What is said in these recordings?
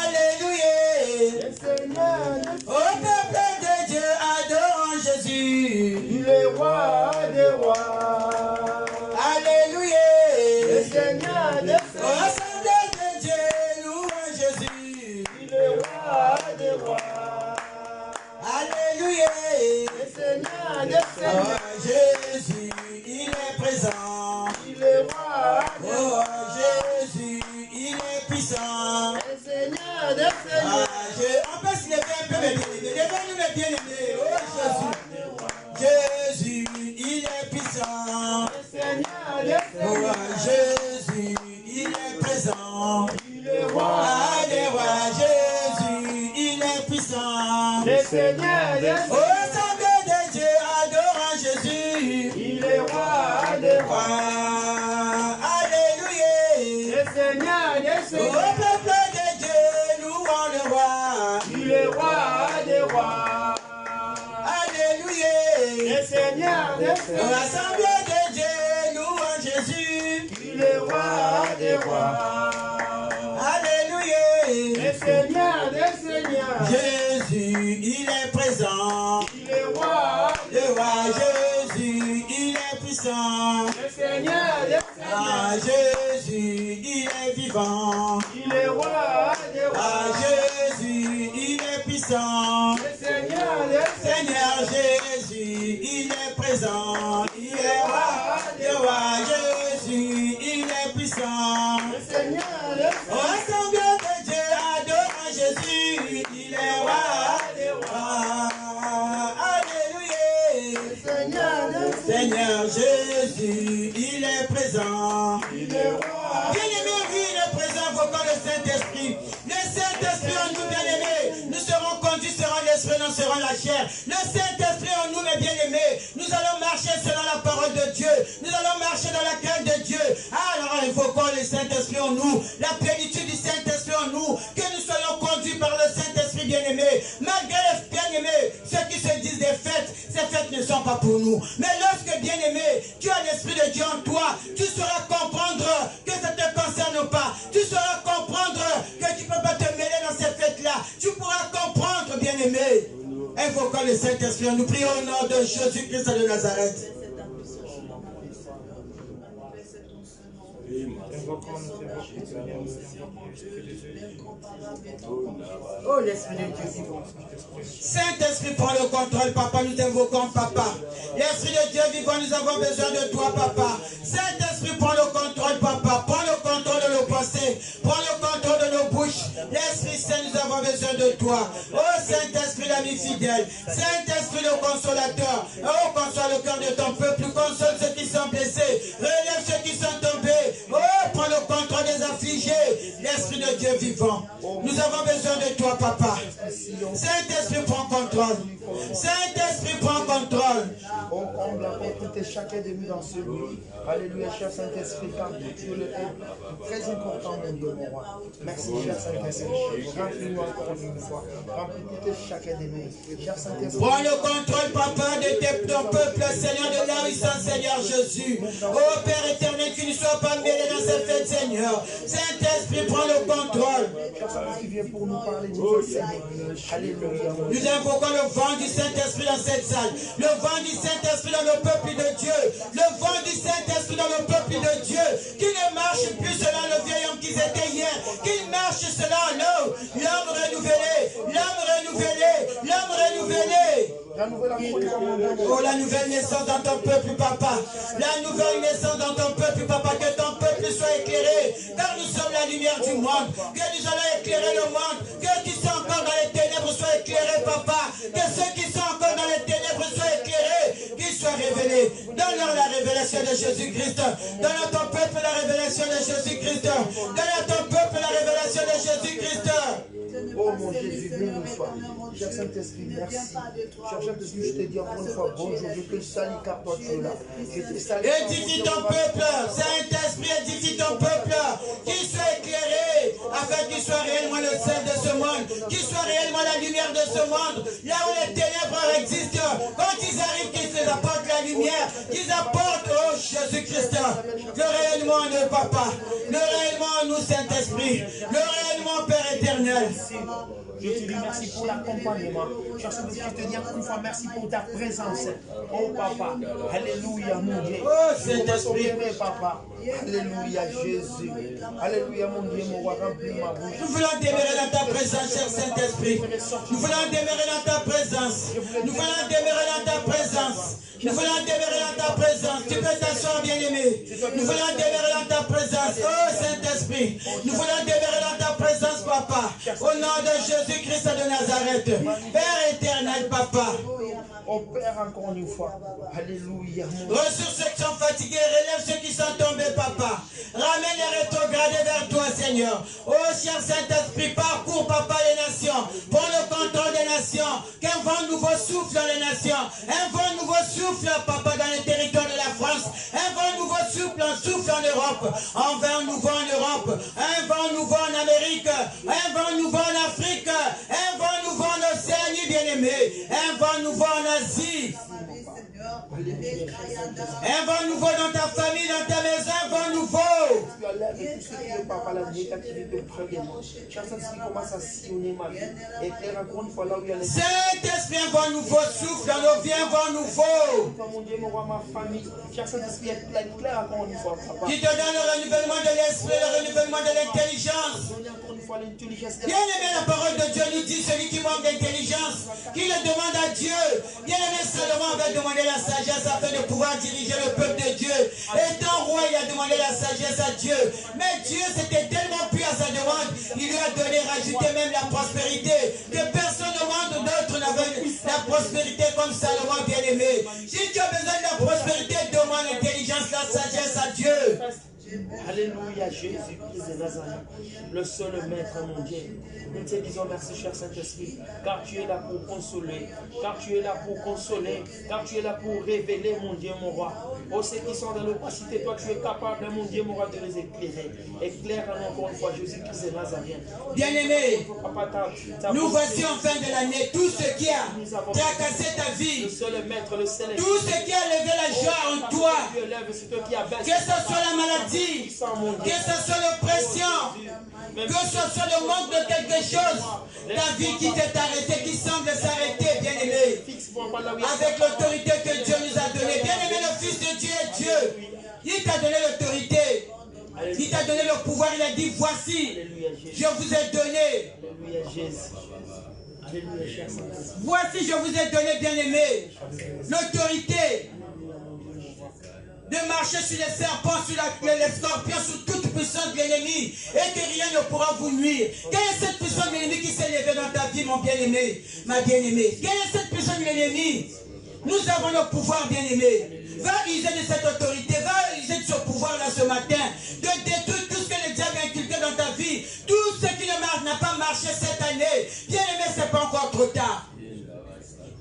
Alléluia. Au peuple de Dieu, adorons Jésus. Il est roi des rois. Alléluia. Le Seigneur des Au assemblée de Dieu, louons Jésus. Il est roi des rois. Alléluia. Le Seigneur des Oh, Jésus, il est présent. Il est roi des Oh, rois. Jésus, il est puissant. Le Seigneur des Ah, seigneurs. on peut se lever un peu, mes bien-aimés. Levez-nous, mes bien-aimés. Oh, Jésus. Jésus, il est puissant. Le Seigneur des Oh, seigneurs. Jésus, il est présent. Il est roi Ah, des rois, Jésus, il est puissant. Le Seigneur des Oh, seigneurs. assemblée de Dieu, adorant Jésus. Il est roi des rois. Ah, alléluia. Le Seigneur des Au seigneurs. peuple de Dieu, louons le roi. Il est roi des rois. Alléluia. Le Seigneur des Au seigneurs. assemblée de Dieu, louons Jésus. Il est roi des rois. Alléluia. Le Seigneur des seigneurs. Jésus, il est présent. Il est roi. Le roi Jésus, il est puissant. Le Seigneur des Ah, seigneurs. Jésus, il est vivant. Il est roi des Ah, rois. Jésus, il est puissant. Le Seigneur des Seigneur seigneurs. Jésus, il est présent. Il est roi. Le roi Jésus, il est puissant. Le Seigneur des Au seigneurs. assemblée de Dieu, adorant Jésus, il est roi des rois. Alléluia. Le Seigneur des seigneurs. Seigneur Jésus, il est présent. Il est roi. Bien-aimé, oui, il est présent, invoquant le Saint-Esprit. Le Saint-Esprit en nous, bien-aimés, nous serons conduits selon l'Esprit, non selon la chair. Le Saint-Esprit en nous, mes bien-aimés, nous allons marcher selon la parole de Dieu. Nous allons marcher dans la crainte de Dieu. Alors, invoquons le Saint-Esprit en nous, la plénitude du Saint-Esprit en nous, que nous soyons conduits par le Saint-Esprit, bien-aimé. Malgré les bien-aimés, ceux qui se disent des fêtes, ces fêtes ne sont pas pour nous. Mais lorsque, bien-aimé, tu as l'Esprit de Dieu en toi, tu sauras comprendre que ça ne te concerne pas. Tu sauras comprendre que tu ne peux pas te mêler dans ces fêtes-là. Tu pourras comprendre, bien-aimé. Invoquons le Saint-Esprit. Nous prions au nom de Jésus-Christ de Nazareth. Oh, l'Esprit de Dieu vivant. Saint-Esprit, prends le contrôle, papa, nous t'invoquons, papa. L'Esprit de Dieu vivant, nous avons besoin de toi, papa. Saint-Esprit, prends le contrôle, papa. Prends le contrôle de nos pensées. Prends le contrôle de nos bouches. L'Esprit Saint, nous avons besoin de toi. Oh, Saint-Esprit, l'ami fidèle. Saint-Esprit, le consolateur. Oh, console le cœur de ton peuple. Console ceux qui sont blessés. Relève ceux qui sont tombés. Oh, prends le contrôle des affligés. L'Esprit de Dieu vivant. Nous avons besoin de toi, papa. Saint-Esprit, prends contrôle. Saint-Esprit, prends contrôle. On comble la porte et chaque ennemi dans ce lieu. Alléluia, cher Saint-Esprit, car tu le es très important, mon Dieu, mon roi. Merci, cher Saint-Esprit. Remplis-nous encore une fois. Remplis chaque ennemi. Cher Saint-Esprit. Prends le contrôle, papa, de ton peuple, Seigneur de la puissance, Seigneur Jésus. Oh Père éternel, qu'il ne soit pas mêlé dans cette fête, Seigneur. Saint-Esprit, prends le contrôle. Cher Saint-Esprit, viens pour nous parler du Seigneur. Alléluia. Nous invoquons le vent du Saint-Esprit dans cette salle. Le vent du Saint-Esprit dans le peuple de Dieu. Le vent du Saint-Esprit dans le peuple de Dieu. Qui ne marche plus selon le vieil homme qu'ils étaient hier. Qui marche selon nous. L'homme renouvelé. L'homme renouvelé. L'homme renouvelé. Oh, la nouvelle naissance dans ton peuple, papa. La nouvelle naissance dans ton peuple, papa. Que ton peuple soit éclairé. Car nous sommes la lumière du monde. Que nous allons éclairer le monde. Que qui sont encore dans les ténèbres soient éclairés, papa. Que ceux qui sont encore dans les ténèbres soient éclairés. Qu'ils soient révélés. Donne-leur la révélation de Jésus-Christ. Donne à ton peuple la révélation de Jésus-Christ. Donne à ton peuple la révélation de Jésus-Christ. Oh mon Jésus, béni soit. Cher Saint-Esprit, merci. Cher Saint-Esprit, je te dis encore une fois bonjour. Je te salue car toi tu es là. Je te salue. Édifie ton peuple. Saint-Esprit, édifie ton peuple. Qu'il soit éclairé afin qu'il soit réellement le sel de ce monde. Qu'il soit réellement la lumière de ce monde. Là où les ténèbres existent, quand ils arrivent, qu'ils se apportent la la lumière, qu'ils apportent, oh Jésus-Christ, le rayonnement en eux, Papa, le rayonnement en nous, Saint-Esprit, le rayonnement, Père éternel. Je te dis merci pour l'accompagnement. Je te dis encore une fois merci pour ta présence. Oh Papa, alléluia mon Dieu. Oh Saint-Esprit, Papa, alléluia Jésus. Alléluia mon Dieu, mon roi, remplis ma bouche. nous voulons demeurer dans ta présence, cher Saint-Esprit. Nous voulons demeurer dans ta présence. Nous voulons demeurer dans ta présence. Nous voulons demeurer dans ta présence. Tu peux t'asseoir, bien-aimé. Nous voulons demeurer dans ta présence. Oh Saint-Esprit, nous voulons demeurer dans ta présence, Papa. Au nom de Jésus-Christ de Nazareth. Père éternel, Papa. Oh Père, encore une fois. Alléluia. Ressource ceux qui sont fatigués, relève ceux qui sont tombés, Papa. Ramène les rétrogradés vers toi, Seigneur. Oh, cher Saint-Esprit, parcours, Papa, les nations. Prends le contrôle des nations. Qu'un vent nouveau souffle dans les nations. Un vent nouveau souffle, Papa, dans les territoires de la France. Un vent nouveau souffle en Europe. Un vent nouveau en Europe. Un vent nouveau en Amérique. Un vent nouveau en Afrique. Un vent nouveau en Océanie, bien-aimé. Un vent nouveau en Asie. Un vent nouveau dans ta famille, dans ta maison, un vent nouveau. Tu as l'air de tout ce qui est papa, la négativité près de moi. Cher Saint-Esprit commence à sillonner ma vie. Éclaire encore une fois là où il y a les... Saint-Esprit, un vent nouveau souffle dans nos vies, un vent nouveau. Mon Dieu, mon roi, ma famille. Cher Saint-Esprit, éclaire encore une fois, papa. Qui te donne le renouvellement de l'esprit, le renouvellement de l'intelligence. Bien-aimé, la parole de Dieu nous dit, celui qui manque d'intelligence, qui le demande à Dieu. Bien-aimé, Salomon avait demandé la sagesse afin de pouvoir diriger le peuple de Dieu. Étant roi, il a demandé la sagesse à Dieu. Mais Dieu s'était tellement plu à sa demande, il lui a donné, rajouté même la prospérité. Que personne au monde d'autre n'avait la prospérité comme Salomon, bien-aimé. Si tu as besoin de la prospérité, demande l'intelligence, la sagesse à Dieu. Alléluia, Jésus-Christ de Nazareth, le seul maître, mon Dieu. Nous te disons merci, cher Saint-Esprit, car tu es là pour consoler, car tu es là pour consoler, car tu es là pour révéler, mon Dieu, mon roi. Oh, ceux qui sont dans l'opacité, toi, tu es capable, mon Dieu, mon roi, de les éclairer. Éclaire-nous encore une fois, Jésus-Christ de Nazareth. Bien-aimé, nous voici en fin de l'année. Tout ce qui a tracassé ta vie, le seul maître, le seul tout ce qui a levé la joie en toi, que ce soit la maladie, que ce soit l'oppression, que ce soit le manque de quelque chose, ta vie qui t'est arrêtée, qui semble s'arrêter, bien-aimé, avec l'autorité que Dieu nous a donnée. Bien-aimé, le Fils de Dieu est Dieu. Il t'a donné l'autorité. Il t'a donné le pouvoir. Il a dit, voici, je vous ai donné. Voici, je vous ai donné, bien-aimé, l'autorité de marcher sur les serpents, sur les scorpions, sur toute puissance de l'ennemi, et que rien ne pourra vous nuire. Quelle est cette puissance de l'ennemi qui s'est levée dans ta vie, mon bien-aimé, ma bien-aimée? Quelle est cette puissance de l'ennemi? Nous avons le pouvoir, bien-aimé. Va user de cette autorité, va user de ce pouvoir-là ce matin, de détruire tout ce que le diable a inculqué dans ta vie, tout ce qui n'a pas marché cette année. Bien-aimé, ce n'est pas encore trop tard.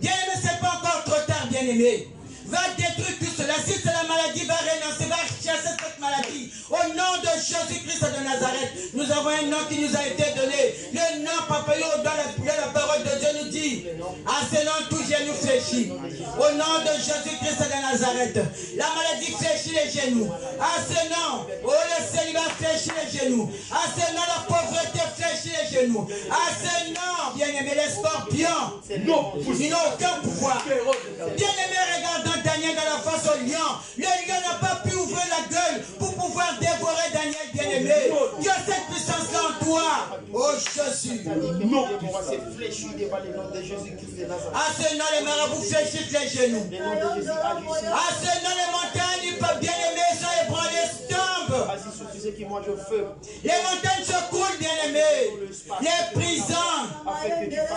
Bien-aimé, ce n'est pas encore trop tard, bien-aimé. Va détruire tout cela. Si c'est la maladie, va renoncer, va chasser cette maladie. Au nom de Jésus-Christ de Nazareth, nous avons un nom qui nous a été donné. Le nom, Papa, dans la parole de Dieu nous dit, à ce nom, tout genou fléchit. Au nom de Jésus-Christ de Nazareth, la maladie fléchit les genoux. À ce nom, oh, le célibat fléchit les genoux. À ce nom, la pauvreté fléchit les genoux. À ce nom, bien-aimé, les scorpions, ils n'ont aucun pouvoir. Bien-aimé, regarde dans Daniel dans la face au lion. Le lion n'a pas pu ouvrir la gueule pour pouvoir dévorer Daniel, bien-aimé. Tu as cette puissance-là en toi. Oh Jésus. À ce nom, les marabouts fléchissent les genoux. À ce nom, les montagnes, bien-aimé, sont ébranlées, tombent. Les montagnes se coulent, bien-aimé. Les prisons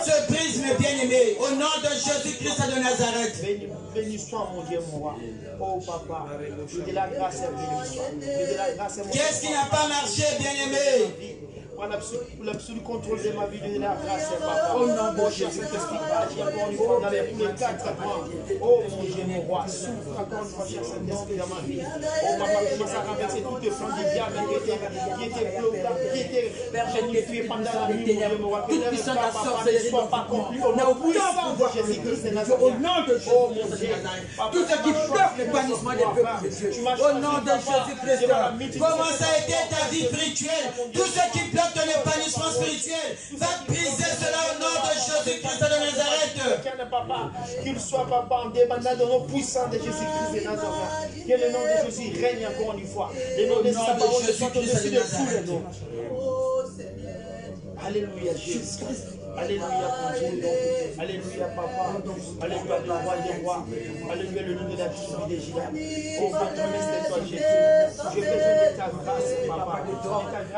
se brisent, mes bien-aimés. Au nom de Jésus-Christ de Nazareth. Bénis-toi, mon Dieu, mon roi. Oh, papa, je de la grâce et bénis-toi. Qu'est-ce qui n'a pas marché, bien-aimé? Prends l'absolu contrôle de ma vie, de la grâce, papa. Au nom de Jésus, Saint-Esprit, agis encore une fois dans les 4 points. Oh mon Dieu, mon roi, souffre encore une fois, cher Saint-Esprit, dans ma vie. Oh papa, commence à renverser tout le plan du diable qui était planifié pendant la nuit, mon Dieu, mon roi. Que le papa ne soit pas accompli au nom de Jésus-Christ de Nazareth. Au nom de Jésus, tout ce qui bloque l'épanouissement des peuples de Dieu. Au nom de Jésus-Christ. Comment ça a été ta vie spirituelle? Tout ce qui bloque ton épanouissement spirituel, va briser cela au nom de Jésus-Christ de Nazareth. Papa, qu'il soit papa en dépendant de nos puissants de Jésus-Christ de Nazareth. Que le nom de Jésus règne encore une fois. Le nom de sa parole soit au-dessus de tous les noms. Alléluia Jésus. Alléluia pour Dieu. Alléluia papa. Alléluia le roi des rois. Alléluia le nom de la tribu des Judas. Oh votre promesse de toi Jésus. J'ai besoin de ta grâce papa.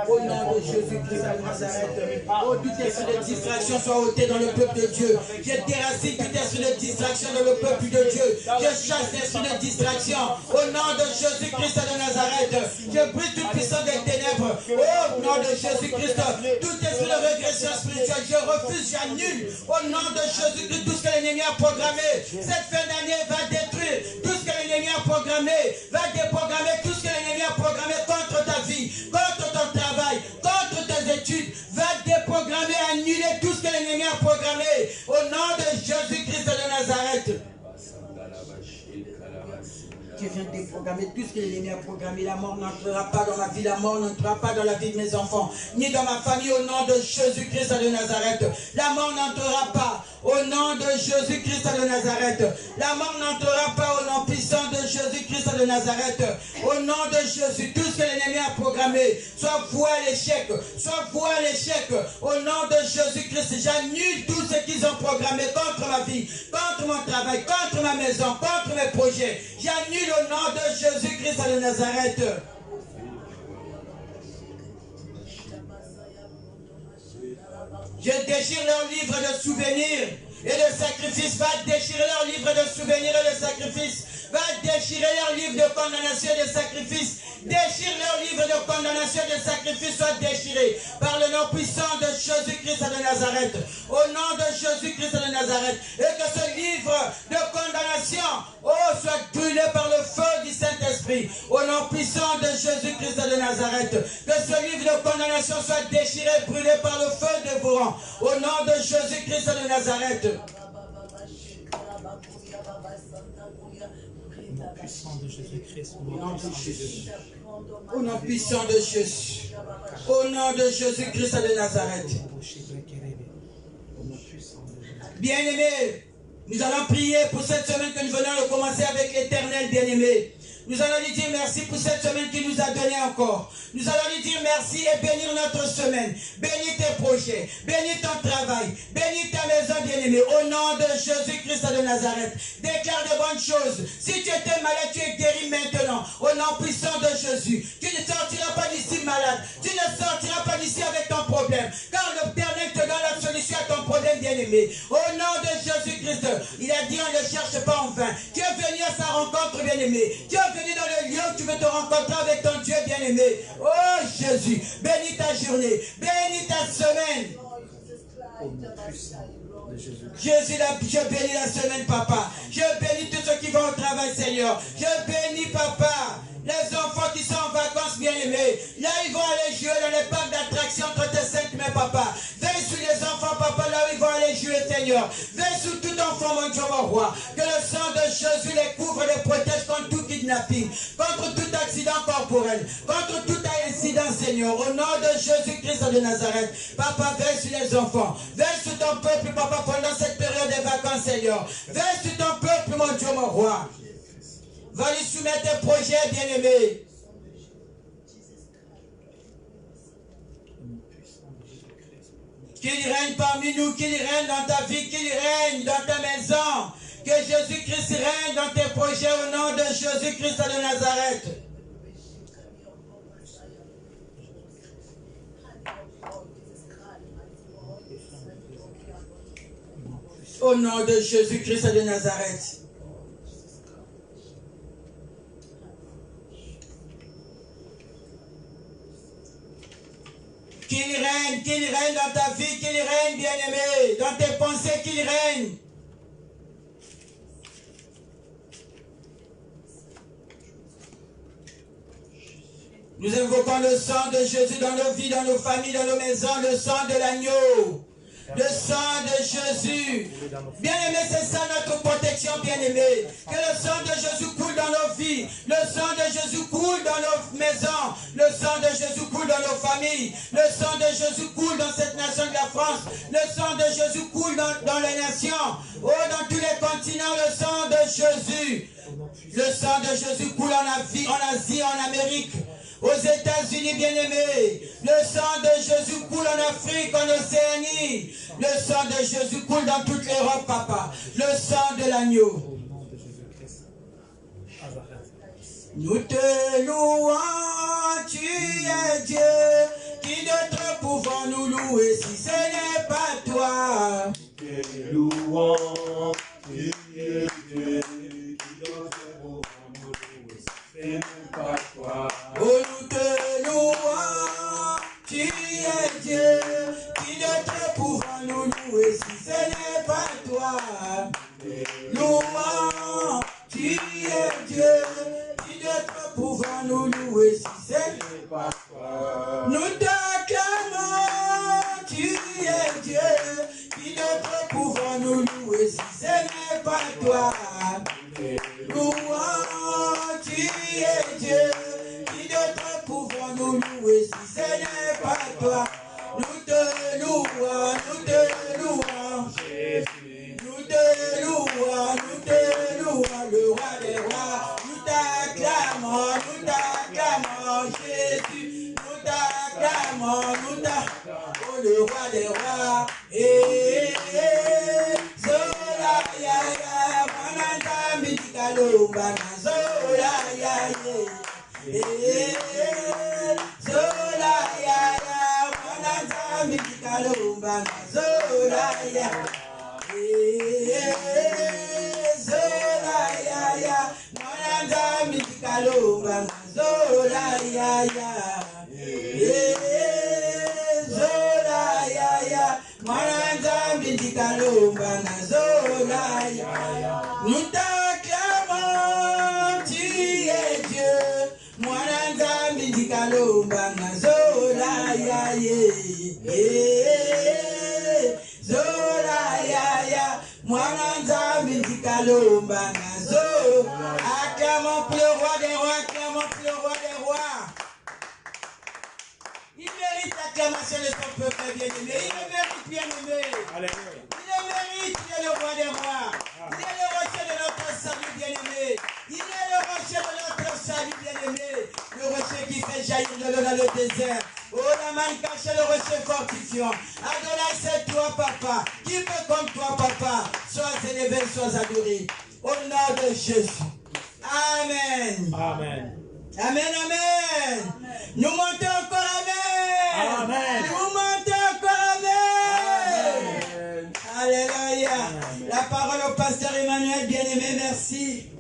Au nom de Jésus-Christ de Nazareth. Oh tout esprit de distraction soit ôté dans le peuple de Dieu. Je déracine tout esprit de distraction dans le peuple de Dieu. Je chasse l'esprit de distraction. Au nom de Jésus-Christ de Nazareth. Je brise toute puissance des ténèbres. Au nom de Jésus-Christ. Tout esprit de régression spirituelle. Je refuse, j'annule. Au nom de Jésus-Christ, tout ce que l'ennemi a programmé. Cette fin d'année va détruire tout ce que l'ennemi a programmé. Va déprogrammer tout ce que l'ennemi a programmé contre ta vie, contre ton travail, contre tes études. Va déprogrammer, annuler tout ce que l'ennemi a programmé. Au nom de Jésus-Christ de Nazareth. Je viens de déprogrammer tout ce que l'ennemi a programmé. La mort n'entrera pas dans ma vie, la mort n'entrera pas dans la vie de mes enfants, ni dans ma famille, au nom de Jésus-Christ de Nazareth. La mort n'entrera pas au nom de Jésus-Christ de Nazareth. La mort n'entrera pas au nom puissant de Jésus-Christ de Nazareth. Au nom de Jésus, tout ce que l'ennemi a programmé, soit voué à l'échec, soit voué à l'échec. Au nom de Jésus-Christ, j'annule tout ce qu'ils ont programmé contre ma vie, contre mon travail, contre ma maison, contre mes projets. J'annule au nom de Jésus-Christ de Nazareth. Je déchire leur livre de souvenirs et de sacrifices. Va déchirer leur livre de souvenirs et de sacrifices. Va déchirer leur livre de condamnation et de sacrifices. Déchire leur livre de condamnation et de sacrifices. Soit déchiré par le nom puissant de Jésus-Christ de Nazareth. Au nom de Jésus-Christ de Nazareth. Et que ce livre de condamnation soit brûlé par le feu du Saint-Esprit. Au nom puissant de Jésus-Christ de Nazareth. Que ce livre de condamnation soit déchiré, brûlé par le feu dévorant. Au nom de Jésus-Christ de Nazareth. Puissant de Jésus-Christ, au nom puissant de Jésus, au nom de Jésus-Christ de Nazareth. Bien-aimés, nous allons prier pour cette semaine que nous venons de commencer avec l'Éternel bien-aimé. Nous allons lui dire merci pour cette semaine qu'il nous a donné encore. Nous allons lui dire merci et bénir notre semaine. Bénis tes projets, bénis ton travail, bénis ta maison bien-aimée. Au nom de Jésus-Christ de Nazareth, déclare de bonnes choses. Si tu étais malade, tu es guéri maintenant. Au nom puissant de Jésus, tu ne sortiras pas d'ici malade. Tu ne sortiras pas d'ici avec ton problème. Car l'Éternel te donne la solution à ton problème bien-aimé. Au nom de Jésus-Christ, il a dit on ne cherche pas en vain. Tu es venu à sa rencontre bien-aimé. Tu es venu dans le lieu où tu veux te rencontrer avec ton Dieu bien-aimé. Oh Jésus, bénis ta journée, bénis ta semaine. Jésus, je bénis la semaine, papa. Je bénis tous ceux qui vont au travail, Seigneur. Je bénis, papa, les enfants qui sont en vacances, bien-aimés. Là, ils vont aller jouer dans les parcs d'attractions entre tes 5 mains, papa. Veille sur les enfants, papa, là où ils vont aller jouer, Seigneur. Veille sur tout enfant, mon Dieu, mon roi. Que le sang de Jésus les couvre et les protège contre tout kidnapping, contre tout accident corporel, contre tout incident, Seigneur. Au nom de Jésus-Christ de Nazareth, papa, veille sur les enfants. Veille sur ton peuple, papa, pendant cette période de vacances, Seigneur. Veille sur ton peuple, mon Dieu, mon roi. Va lui soumettre tes projets, bien-aimés. Qu'il règne parmi nous, qu'il règne dans ta vie, qu'il règne dans ta maison. Que Jésus-Christ règne dans tes projets au nom de Jésus-Christ de Nazareth. Au nom de Jésus-Christ de Nazareth. Qu'il règne dans ta vie, qu'il règne, bien-aimé. Dans tes pensées, qu'il règne. Nous invoquons le sang de Jésus dans nos vies, dans nos familles, dans nos maisons, le sang de l'agneau. Le sang de Jésus. Bien-aimé, c'est ça notre protection, bien-aimé. Que le sang de Jésus coule dans nos vies. Le sang de Jésus coule dans nos maisons. Le sang de Jésus coule dans nos familles. Le sang de Jésus coule dans cette nation de la France. Le sang de Jésus coule dans les nations. Oh, dans tous les continents, le sang de Jésus. Le sang de Jésus coule en Asie, en Amérique. Aux États-Unis, bien-aimés, le sang de Jésus coule en Afrique, en Océanie. Le sang de Jésus coule dans toute l'Europe, papa. Le sang de l'agneau. Nous te louons, tu es Dieu. Qui d'autre pouvons nous louer si ce n'est pas toi? Nous te louons, tu es Dieu. Qui d'autre pouvons nous louer si ce n'est pas toi? Oh, nous te louons, tu es Dieu. Qui d'autre pouvons nous louer si ce n'est pas toi? Louons, tu es Dieu. Qui d'autre pouvons nous louer si ce n'est pas toi? Nous t'acclamons, tu es Dieu. Qui d'autre pouvons nous louer si ce n'est pas toi? Louons, tu es Dieu. Qui d'autre pouvons nous louer si ce n'est pas toi? Nous te louons, nous te louons. Nous te louons, le roi des rois. Nous t'acclamons, Jésus. Nous t'acclamons, oh, le roi des rois. Zola ya ya, mananta mitikalo bana. Zola ya ya, zola ya ya, mananta mitikalo bana. Zola ya, zola ya ya, mananta mitikalo bana. Zola ya ya, zola ya ya, mananta mitikalo bana. Zola ya ya. Nous t'acclamons, tu es Dieu. Mwananza midikalo bana. Zola ya ye, zola ya ya, mwananza midikalo bana. Zola. Acclamons pour le roi des rois, acclamons pour le roi des rois. Il mérite l'acclamation de son peuple bien-aimé. Il le mérite, bien-aimé. Alléluia. Il le mérite, il est le roi des rois. Il est le rocher de notre salut, bien-aimé. Il est le rocher de notre salut, bien-aimé. Le rocher qui fait jaillir de l'eau dans le désert. Oh, la main cachée, le rocher fortifiant. Adonai, c'est toi, papa. Qui peut comme toi, papa? Sois élevé, sois adoré. Au nom de Jésus. Amen. Amen. Amen, amen. Nous montons encore, amen. Amen. Nous montons encore, amen. Alléluia. La parole au pasteur Emmanuel, bien-aimé, merci.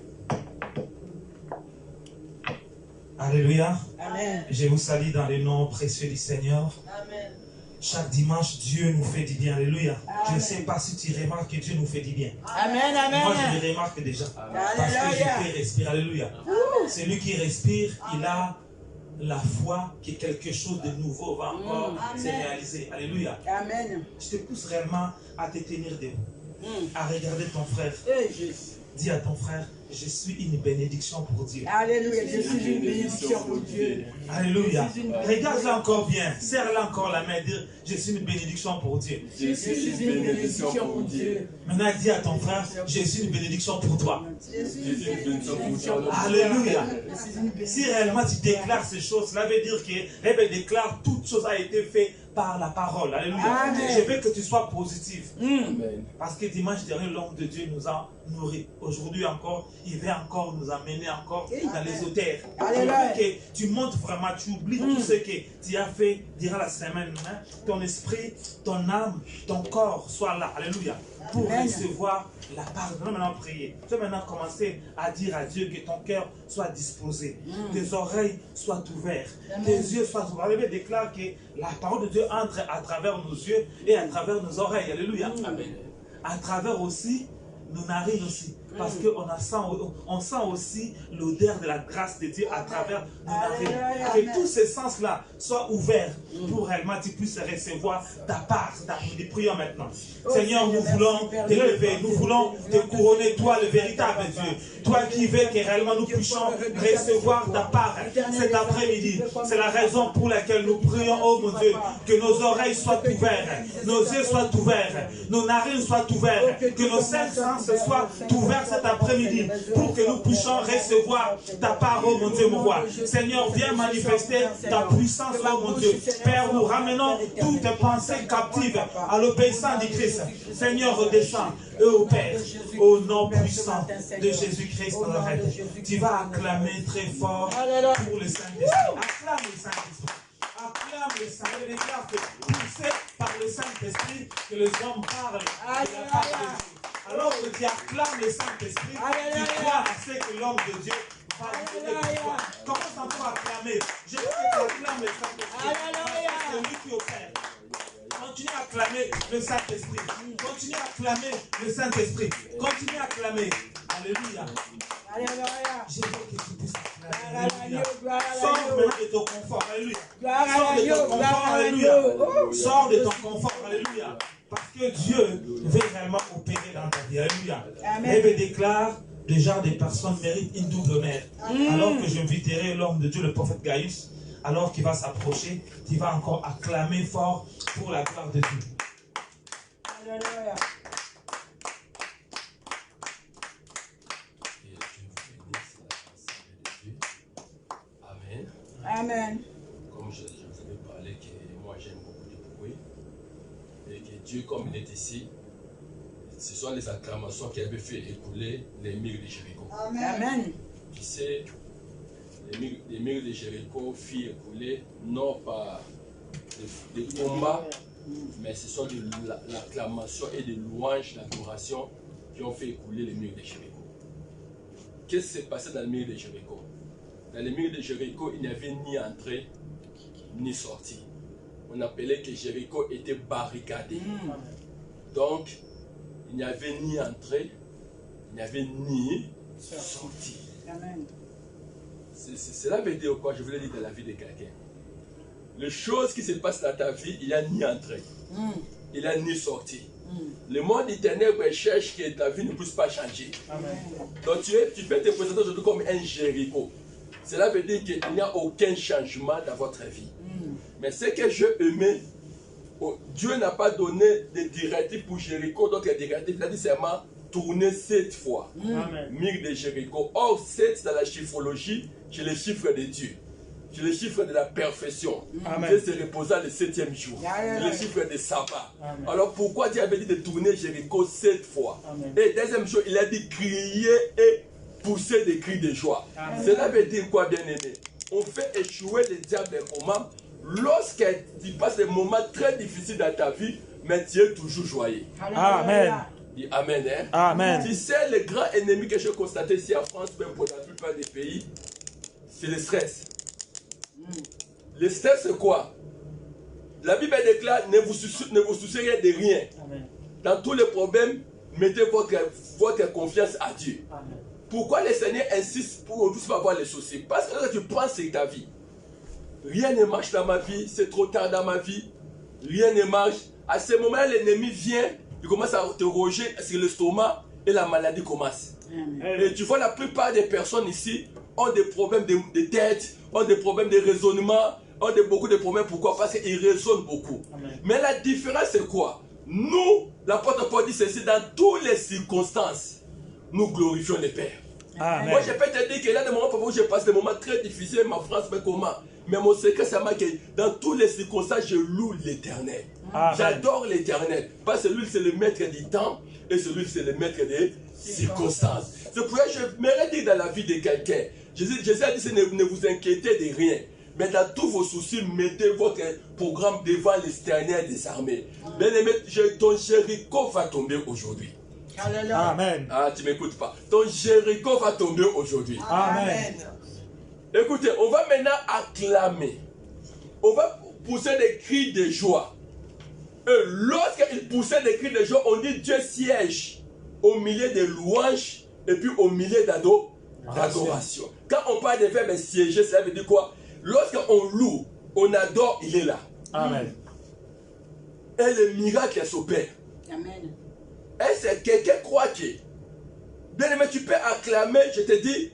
Alléluia. Amen. Je vous salue dans le nom précieux du Seigneur. Amen. Chaque dimanche, Dieu nous fait du bien. Alléluia. Je ne sais pas si tu remarques que Dieu nous fait du bien. Amen, amen. Moi, je le remarque déjà. Parce que je peux respirer. Alléluia. Celui qui respire, il a la foi que quelque chose de nouveau va encore se réaliser. Alléluia. Amen. Je te pousse réellement à te tenir debout. À regarder ton frère. Dis à ton frère, je suis une bénédiction pour Dieu. Alléluia, je suis une bénédiction pour Dieu. Alléluia. Regarde-la encore bien. Serre-la encore la main. Dis, je suis une bénédiction pour Dieu. Je suis une bénédiction pour Dieu. Maintenant, dis à ton frère, je suis une bénédiction pour toi. Je suis une bénédiction pour toi. Alléluia. Si réellement tu déclares ces choses, cela veut dire que déclare toute chose a été faite par la parole. Alléluia. Amen. Je veux que tu sois positif. Parce que dimanche dernier, l'homme de Dieu nous a nourrir. Aujourd'hui encore, il va encore nous amener encore dans les auteurs. Alléluia. Que tu montes vraiment, tu oublies tout ce que tu as fait durant la semaine. Hein? Ton esprit, ton âme, ton corps soient là. Alléluia. Pour recevoir la part. Tu vas maintenant prier. Tu vas maintenant commencer à dire à Dieu que ton cœur soit disposé. Tes oreilles soient ouvertes. Tes yeux soient ouverts. La Bible déclare que la parole de Dieu entre à travers nos yeux et à travers nos oreilles. Alléluia. Amen. À travers aussi nos narines aussi. Parce qu'on sent aussi l'odeur de la grâce de Dieu à travers nos narines. Que tous ces sens-là soient ouverts pour réellement tu puisses recevoir ta part. Nous prions maintenant. Seigneur, nous voulons t'élever. Nous voulons te couronner, toi le véritable Dieu. Toi qui veux que réellement nous puissions recevoir ta part cet après-midi. C'est la raison pour laquelle nous prions, oh mon Dieu, que nos oreilles soient ouvertes, nos yeux soient ouverts, nos narines soient ouvertes, que nos cinq sens soient ouverts cet après-midi pour que nous puissions recevoir ta part, oh mon Dieu, mon roi. Seigneur, viens manifester ta puissance, oh mon Dieu. Père, nous ramenons toutes tes pensées captives à l'obéissance du Christ. Seigneur, redescends, au Père, au nom puissant de Jésus-Christ de Nazareth. Tu vas acclamer très fort pour le Saint-Esprit. Acclame le Saint-Esprit. Acclame le Saint-Esprit. Déclare que poussé par le Saint-Esprit que les hommes parlent de la part de Dieu. Alors que tu acclames le Saint-Esprit, tu crois à ce que l'homme de Dieu va lui donner de toi. Commence encore à acclamer. Je veux que tu acclames le Saint-Esprit. C'est lui qui opère. Continue à acclamer le Saint-Esprit. Continue à acclamer le Saint-Esprit. Continue à acclamer. Alléluia. Je veux que tu puisses acclamer. Alléluia. Sors maintenant de ton confort. Alléluia. Sors de ton confort. Alléluia. Sors de ton confort. Alléluia. Parce que Dieu veut réellement opérer dans ta vie. Alléluia. Bible déclare le genre de personnes méritent une double mère. Alors que j'inviterai l'homme de Dieu, le prophète Gaius, alors qu'il va s'approcher, tu vas encore acclamer fort pour la gloire de Dieu. Alléluia. Amen. Amen. Comme je vous avais parlé, que moi j'aime beaucoup de bruit. Et que Dieu, comme il est ici, ce sont les acclamations qui avaient fait écouler les murs de Jéricho. Amen. Tu sais, les murs de Jéricho firent écouler non pas des combats, mais ce sont de l'acclamation et des louanges, l'adoration qui ont fait écouler les murs de Jéricho. Qu'est-ce qui s'est passé dans les murs de Jéricho? Dans les murs de Jéricho, il n'y avait ni entrée ni sortie. On appelait que Jéricho était barricadé. Donc, il n'y avait ni entrée, il n'y avait ni sortie. Cela veut dire quoi? Je voulais dire dans la vie de quelqu'un. Les choses qui se passent dans ta vie, il n'y a ni entrée, il n'y a ni sortie. Le monde des ténèbres cherche que ta vie ne puisse pas changer. Donc tu peux te présenter aujourd'hui comme un Jéricho. Cela veut dire qu'il n'y a aucun changement dans votre vie. Mais ce que je aimais, Dieu n'a pas donné de directives pour Jéricho, donc les directives, il a dit seulement tourner 7 fois. Mur de Jéricho. Or, 7 dans la chiffrologie, c'est le chiffre de Dieu. C'est le chiffre de la perfection. Dieu se reposa le 7e jour. C'est le chiffre de sabbat. Alors pourquoi Dieu avait dit de tourner Jéricho 7 fois? Et deuxième chose, il a dit crier et pousser des cris de joie. Cela veut dire quoi, bien aimé? On fait échouer le diable comment? Lorsque tu passes des moments très difficiles dans ta vie, mais tu es toujours joyeux. Amen. Dis Amen. Hein? Amen. Tu sais, le grand ennemi que j'ai constaté ici en France, même pour la plupart des pays, c'est le stress. Le stress, c'est quoi? La Bible déclare, ne vous souciez de rien. Dans tous les problèmes, mettez votre confiance à Dieu. Pourquoi le Seigneur insiste pour qu'on puisse pas avoir les soucis? Parce que quand tu penses c'est ta vie. Rien ne marche dans ma vie, c'est trop tard dans ma vie. Rien ne marche. À ce moment-là, l'ennemi vient, il commence à te roger sur l'estomac et la maladie commence. Et tu vois, la plupart des personnes ici ont des problèmes de tête, ont des problèmes de raisonnement, ont beaucoup de problèmes. Pourquoi? Parce qu'ils raisonnent beaucoup. Mais la différence, c'est quoi? Nous, l'apôtre Paul dit ceci, dans toutes les circonstances, nous glorifions le Père. Moi, je peux te dire qu'il y a des moments où je passe des moments très difficiles, ma France, mais comment? Mais mon secret, c'est que dans toutes les circonstances, je loue l'Éternel. J'adore l'Éternel. Parce que lui, c'est le maître du temps et celui, c'est le maître des circonstances. C'est pourquoi je m'aimerais dire dans la vie de quelqu'un. Jésus a dit, ne vous inquiétez de rien. Mais dans tous vos soucis, mettez votre programme devant l'Éternel des armées. Bien-aimé, ton Jéricho va tomber aujourd'hui. Amen. Ah, tu ne m'écoutes pas. Ton Jéricho va tomber aujourd'hui. Amen. Écoutez, on va maintenant acclamer. On va pousser des cris de joie. Et lorsqu'ils poussaient des cris de joie, on dit Dieu siège au milieu des louanges et puis au milieu d'adoration. Quand on parle de verbe siéger, ça veut dire quoi? Lorsqu'on loue, on adore, il est là. Amen. Et le miracle s'opère. Amen. Et c'est quelqu'un croit que, bien aimé, tu peux acclamer, je te dis,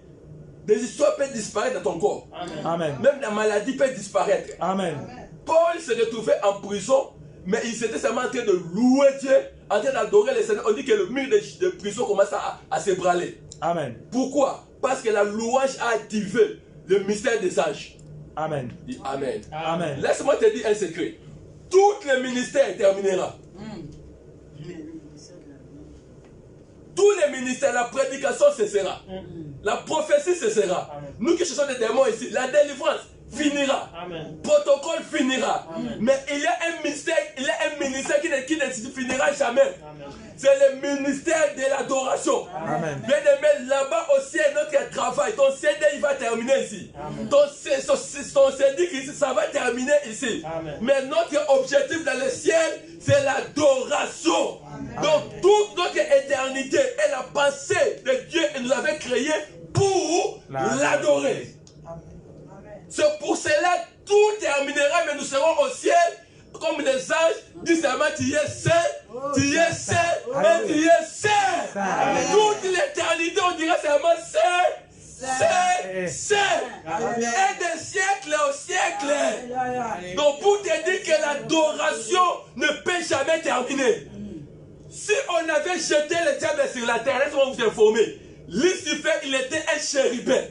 des histoires peuvent disparaître dans ton corps. Amen. Même la maladie peut disparaître. Amen. Paul se retrouvait en prison, mais il s'était seulement en train de louer Dieu, en train d'adorer le Seigneur. On dit que le mur de prison commence à s'ébranler. Amen. Pourquoi? Parce que la louange a activé le mystère des anges. Amen. Dis Amen. Amen. Laisse-moi te dire un secret. Tout le ministère terminera. Tous les ministères, la prédication cessera. La prophétie cessera. Nous qui cherchons des démons ici, la délivrance finira. Amen. Protocole finira. Mais il y a un ministère qui ne finira jamais. C'est le ministère de l'adoration. Bien aimé, là-bas aussi est notre travail. Ton CD il va terminer ici. Ton CD ici, ça va terminer ici. Mais notre objectif dans le ciel, c'est l'adoration. Donc toute notre éternité est la pensée de Dieu et nous avait créé pour l'adorer. C'est pour cela tout terminera, mais nous serons au ciel comme les anges. Dis seulement tu es saint, tu es saint et tu es saint. Toute l'éternité on dira seulement saint, saint, saint. Et des siècles au siècle. Donc pour te dire que l'adoration ne peut jamais terminer. Si on avait jeté le diable sur la terre, laissez-moi vous informer. Lucifer, il était un chérubin,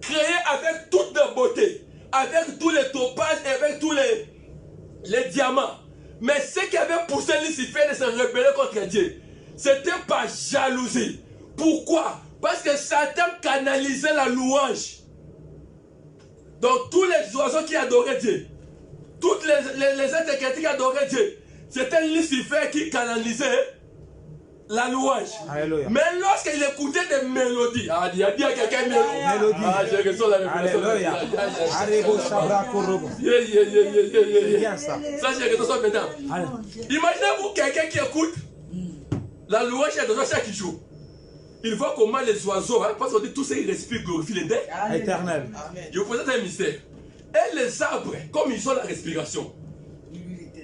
créé avec toute la beauté, avec tous les topazes et avec tous les diamants. Mais ce qui avait poussé Lucifer de se rebeller contre Dieu, c'était par jalousie. Pourquoi? Parce que Satan canalisait la louange. Donc tous les oiseaux qui adoraient Dieu, toutes les êtres qui adoraient Dieu, c'était Lucifer qui canalisait la louange. Alléluia. Mais lorsqu'il écoutait des mélodies, il y a bien quelqu'un mélodie. Ah, j'ai reçu la révélation. Ça, j'ai reçu ça maintenant. Imaginez-vous quelqu'un qui écoute la louange et l'adoration chaque jour. Il voit comment les oiseaux, parce qu'on dit tous ils respirent, glorifient les dés. Éternel. Je vous présente un mystère. Et les arbres, comme ils ont la respiration,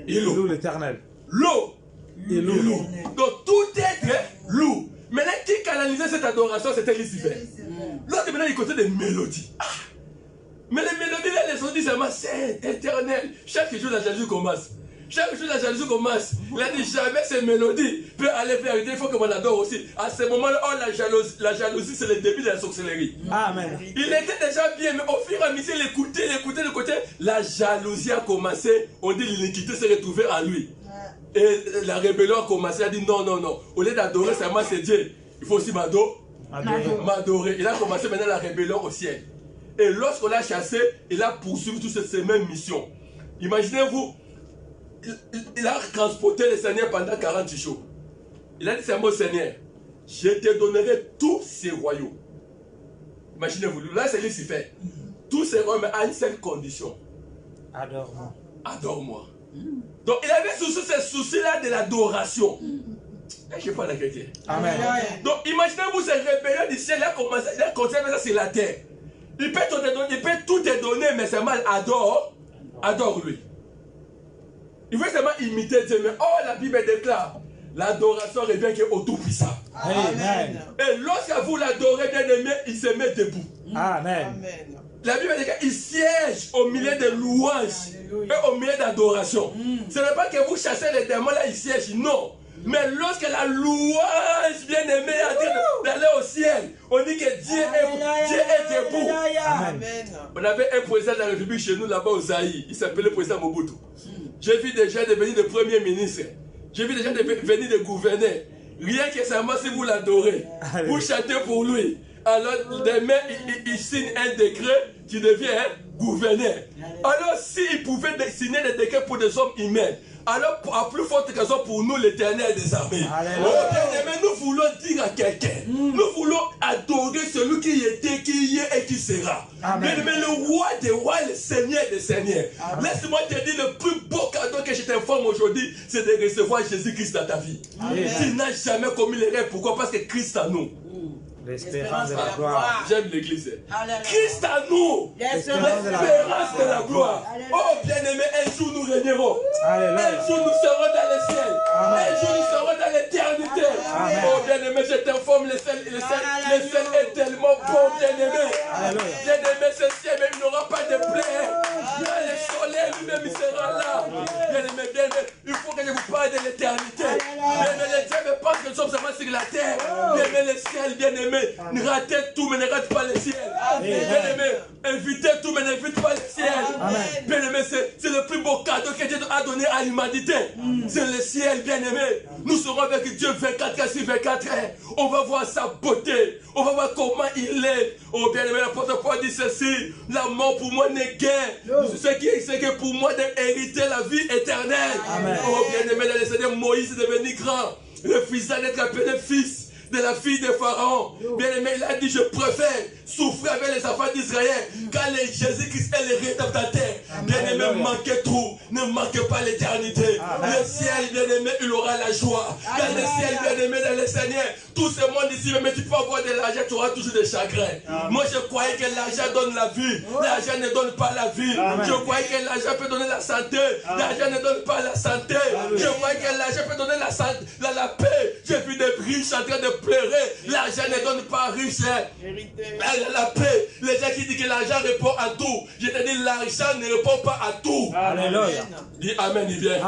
ils louent l'Éternel. l'eau. Et l'eau. Donc tout être lourd. Maintenant, qui canalisait cette adoration, c'était Lucifer. L'autre, maintenant, il écoutait des mélodies. Mais les mélodies, là, les ont dit seulement, c'est éternel. Chaque jour, la jalousie commence. Chaque jour, la jalousie commence. Il a dit, jamais ces mélodies peuvent aller vers Dieu. Il faut que l'on adore aussi. À ce moment-là, oh, la jalousie, c'est le début de la sorcellerie. Amen. Il était déjà bien, mais au fur et à mesure, il écoutait, la jalousie a commencé. On dit, l'iniquité s'est retrouvée en lui. Et la rébellion a commencé à dire non, non, non. Au lieu d'adorer seulement c'est Dieu, il faut aussi m'adorer. Il a commencé maintenant la rébellion au ciel. Et lorsqu'on l'a chassé, il a poursuivi toutes ces mêmes missions. Imaginez-vous, il a transporté le Seigneur pendant 40 jours. Il a dit seulement au Seigneur, je te donnerai tous ces royaumes. Imaginez-vous, là c'est Lucifer. Tous ces royaumes à une seule condition. Adore-moi. Adore-moi. Donc il avait sous ce souci-là de l'adoration. Et je parle à quelqu'un. Amen. Donc imaginez-vous ce rébellion du ciel, il a commencé à ça sur la terre. Il peut tout te donner, mais c'est mal, adore-lui. Il veut seulement imiter Dieu, mais oh la Bible déclare, l'adoration revient au Tout-Puissant. Amen. Et lorsque vous l'adorez, bien aimé, il se met debout. Amen. La Bible dit qu'il siège au milieu de louanges et au milieu d'adoration. Ce n'est pas que vous chassez les démons là, ils siègent, non. Mais lorsque la louange bien aimée a dit d'aller au ciel, on dit que Dieu est debout. Amen. On avait un président de la République chez nous là-bas au Zaïre, il s'appelait le président Mobutu. J'ai vu des gens devenir des premiers ministres, j'ai vu des gens devenir des gouverneurs. Rien que seulement si vous l'adorez, vous chantez pour lui. Alors demain il signe un décret qui devient gouverneur. Alors s'il pouvait signer des décrets pour des hommes humains, alors à plus forte raison pour nous l'Éternel des armées. Mais nous voulons dire à quelqu'un, nous voulons adorer celui qui était, qui est et qui sera. Mais le roi des rois, le Seigneur des seigneurs. Laisse-moi te dire, le plus beau cadeau que je t'informe aujourd'hui, c'est de recevoir Jésus-Christ dans ta vie. Tu n'as jamais commis les rêves. Pourquoi? Parce que Christ à nous. L'espérance de la gloire. J'aime l'église. Christ à nous. L'espérance de la gloire. Oh bien-aimé, un jour nous régnerons. Un jour nous serons dans le ciel. Un jour nous serons dans l'éternité. Oh bien-aimé, je t'informe, le ciel est tellement bon, bien-aimé. Bien-aimé, ce ciel, mais il n'aura pas de plaie. Le soleil lui-même, il sera là. Bien-aimé, il faut que je vous parle de l'éternité. Bien-aimé, les dieux me pensent que nous sommes seulement sur la terre. Bien-aimé, le ciel, bien-aimé. Ne ratez tout, mais ne rate pas le ciel. Bien-aimé, invitez tout, mais n'invite pas le ciel. Bien-aimé, c'est le plus beau cadeau que Dieu a donné à l'humanité. C'est le ciel, bien-aimé. Nous serons avec Dieu 24 heures sur 24 heures. On va voir sa beauté. On va voir comment il est. Oh, bien-aimé, l'apôtre Paul dit ceci: la mort pour moi n'est gain. C'est que pour moi d'hériter la vie éternelle. Oh, bien-aimé, le Seigneur Moïse est devenu grand, refusant d'être appelé fils de la fille de Pharaon. Bien aimé, il a dit: je préfère souffrir avec les enfants d'Israël car Jésus-Christ est le rédempteur. Bien aimé, manquez tout, ne manquez pas l'éternité. Le ciel, bien aimé, il aura la joie. Dans le ciel, bien aimé, dans le Seigneur, tout ce monde ici, mais tu peux avoir de l'argent, tu auras toujours des chagrins. Moi, je croyais que l'argent donne la vie. L'argent ne donne pas la vie. Je croyais que l'argent peut donner la santé. L'argent ne donne pas la santé. Je croyais que l'argent peut donner la paix. J'ai vu des riches en train de pleurer. L'argent ne donne pas riche. La paix. Les gens qui disent que l'argent répond à tout. Je te dis, l'argent ne répond pas à tout. Alléluia. Dis amen, il vient.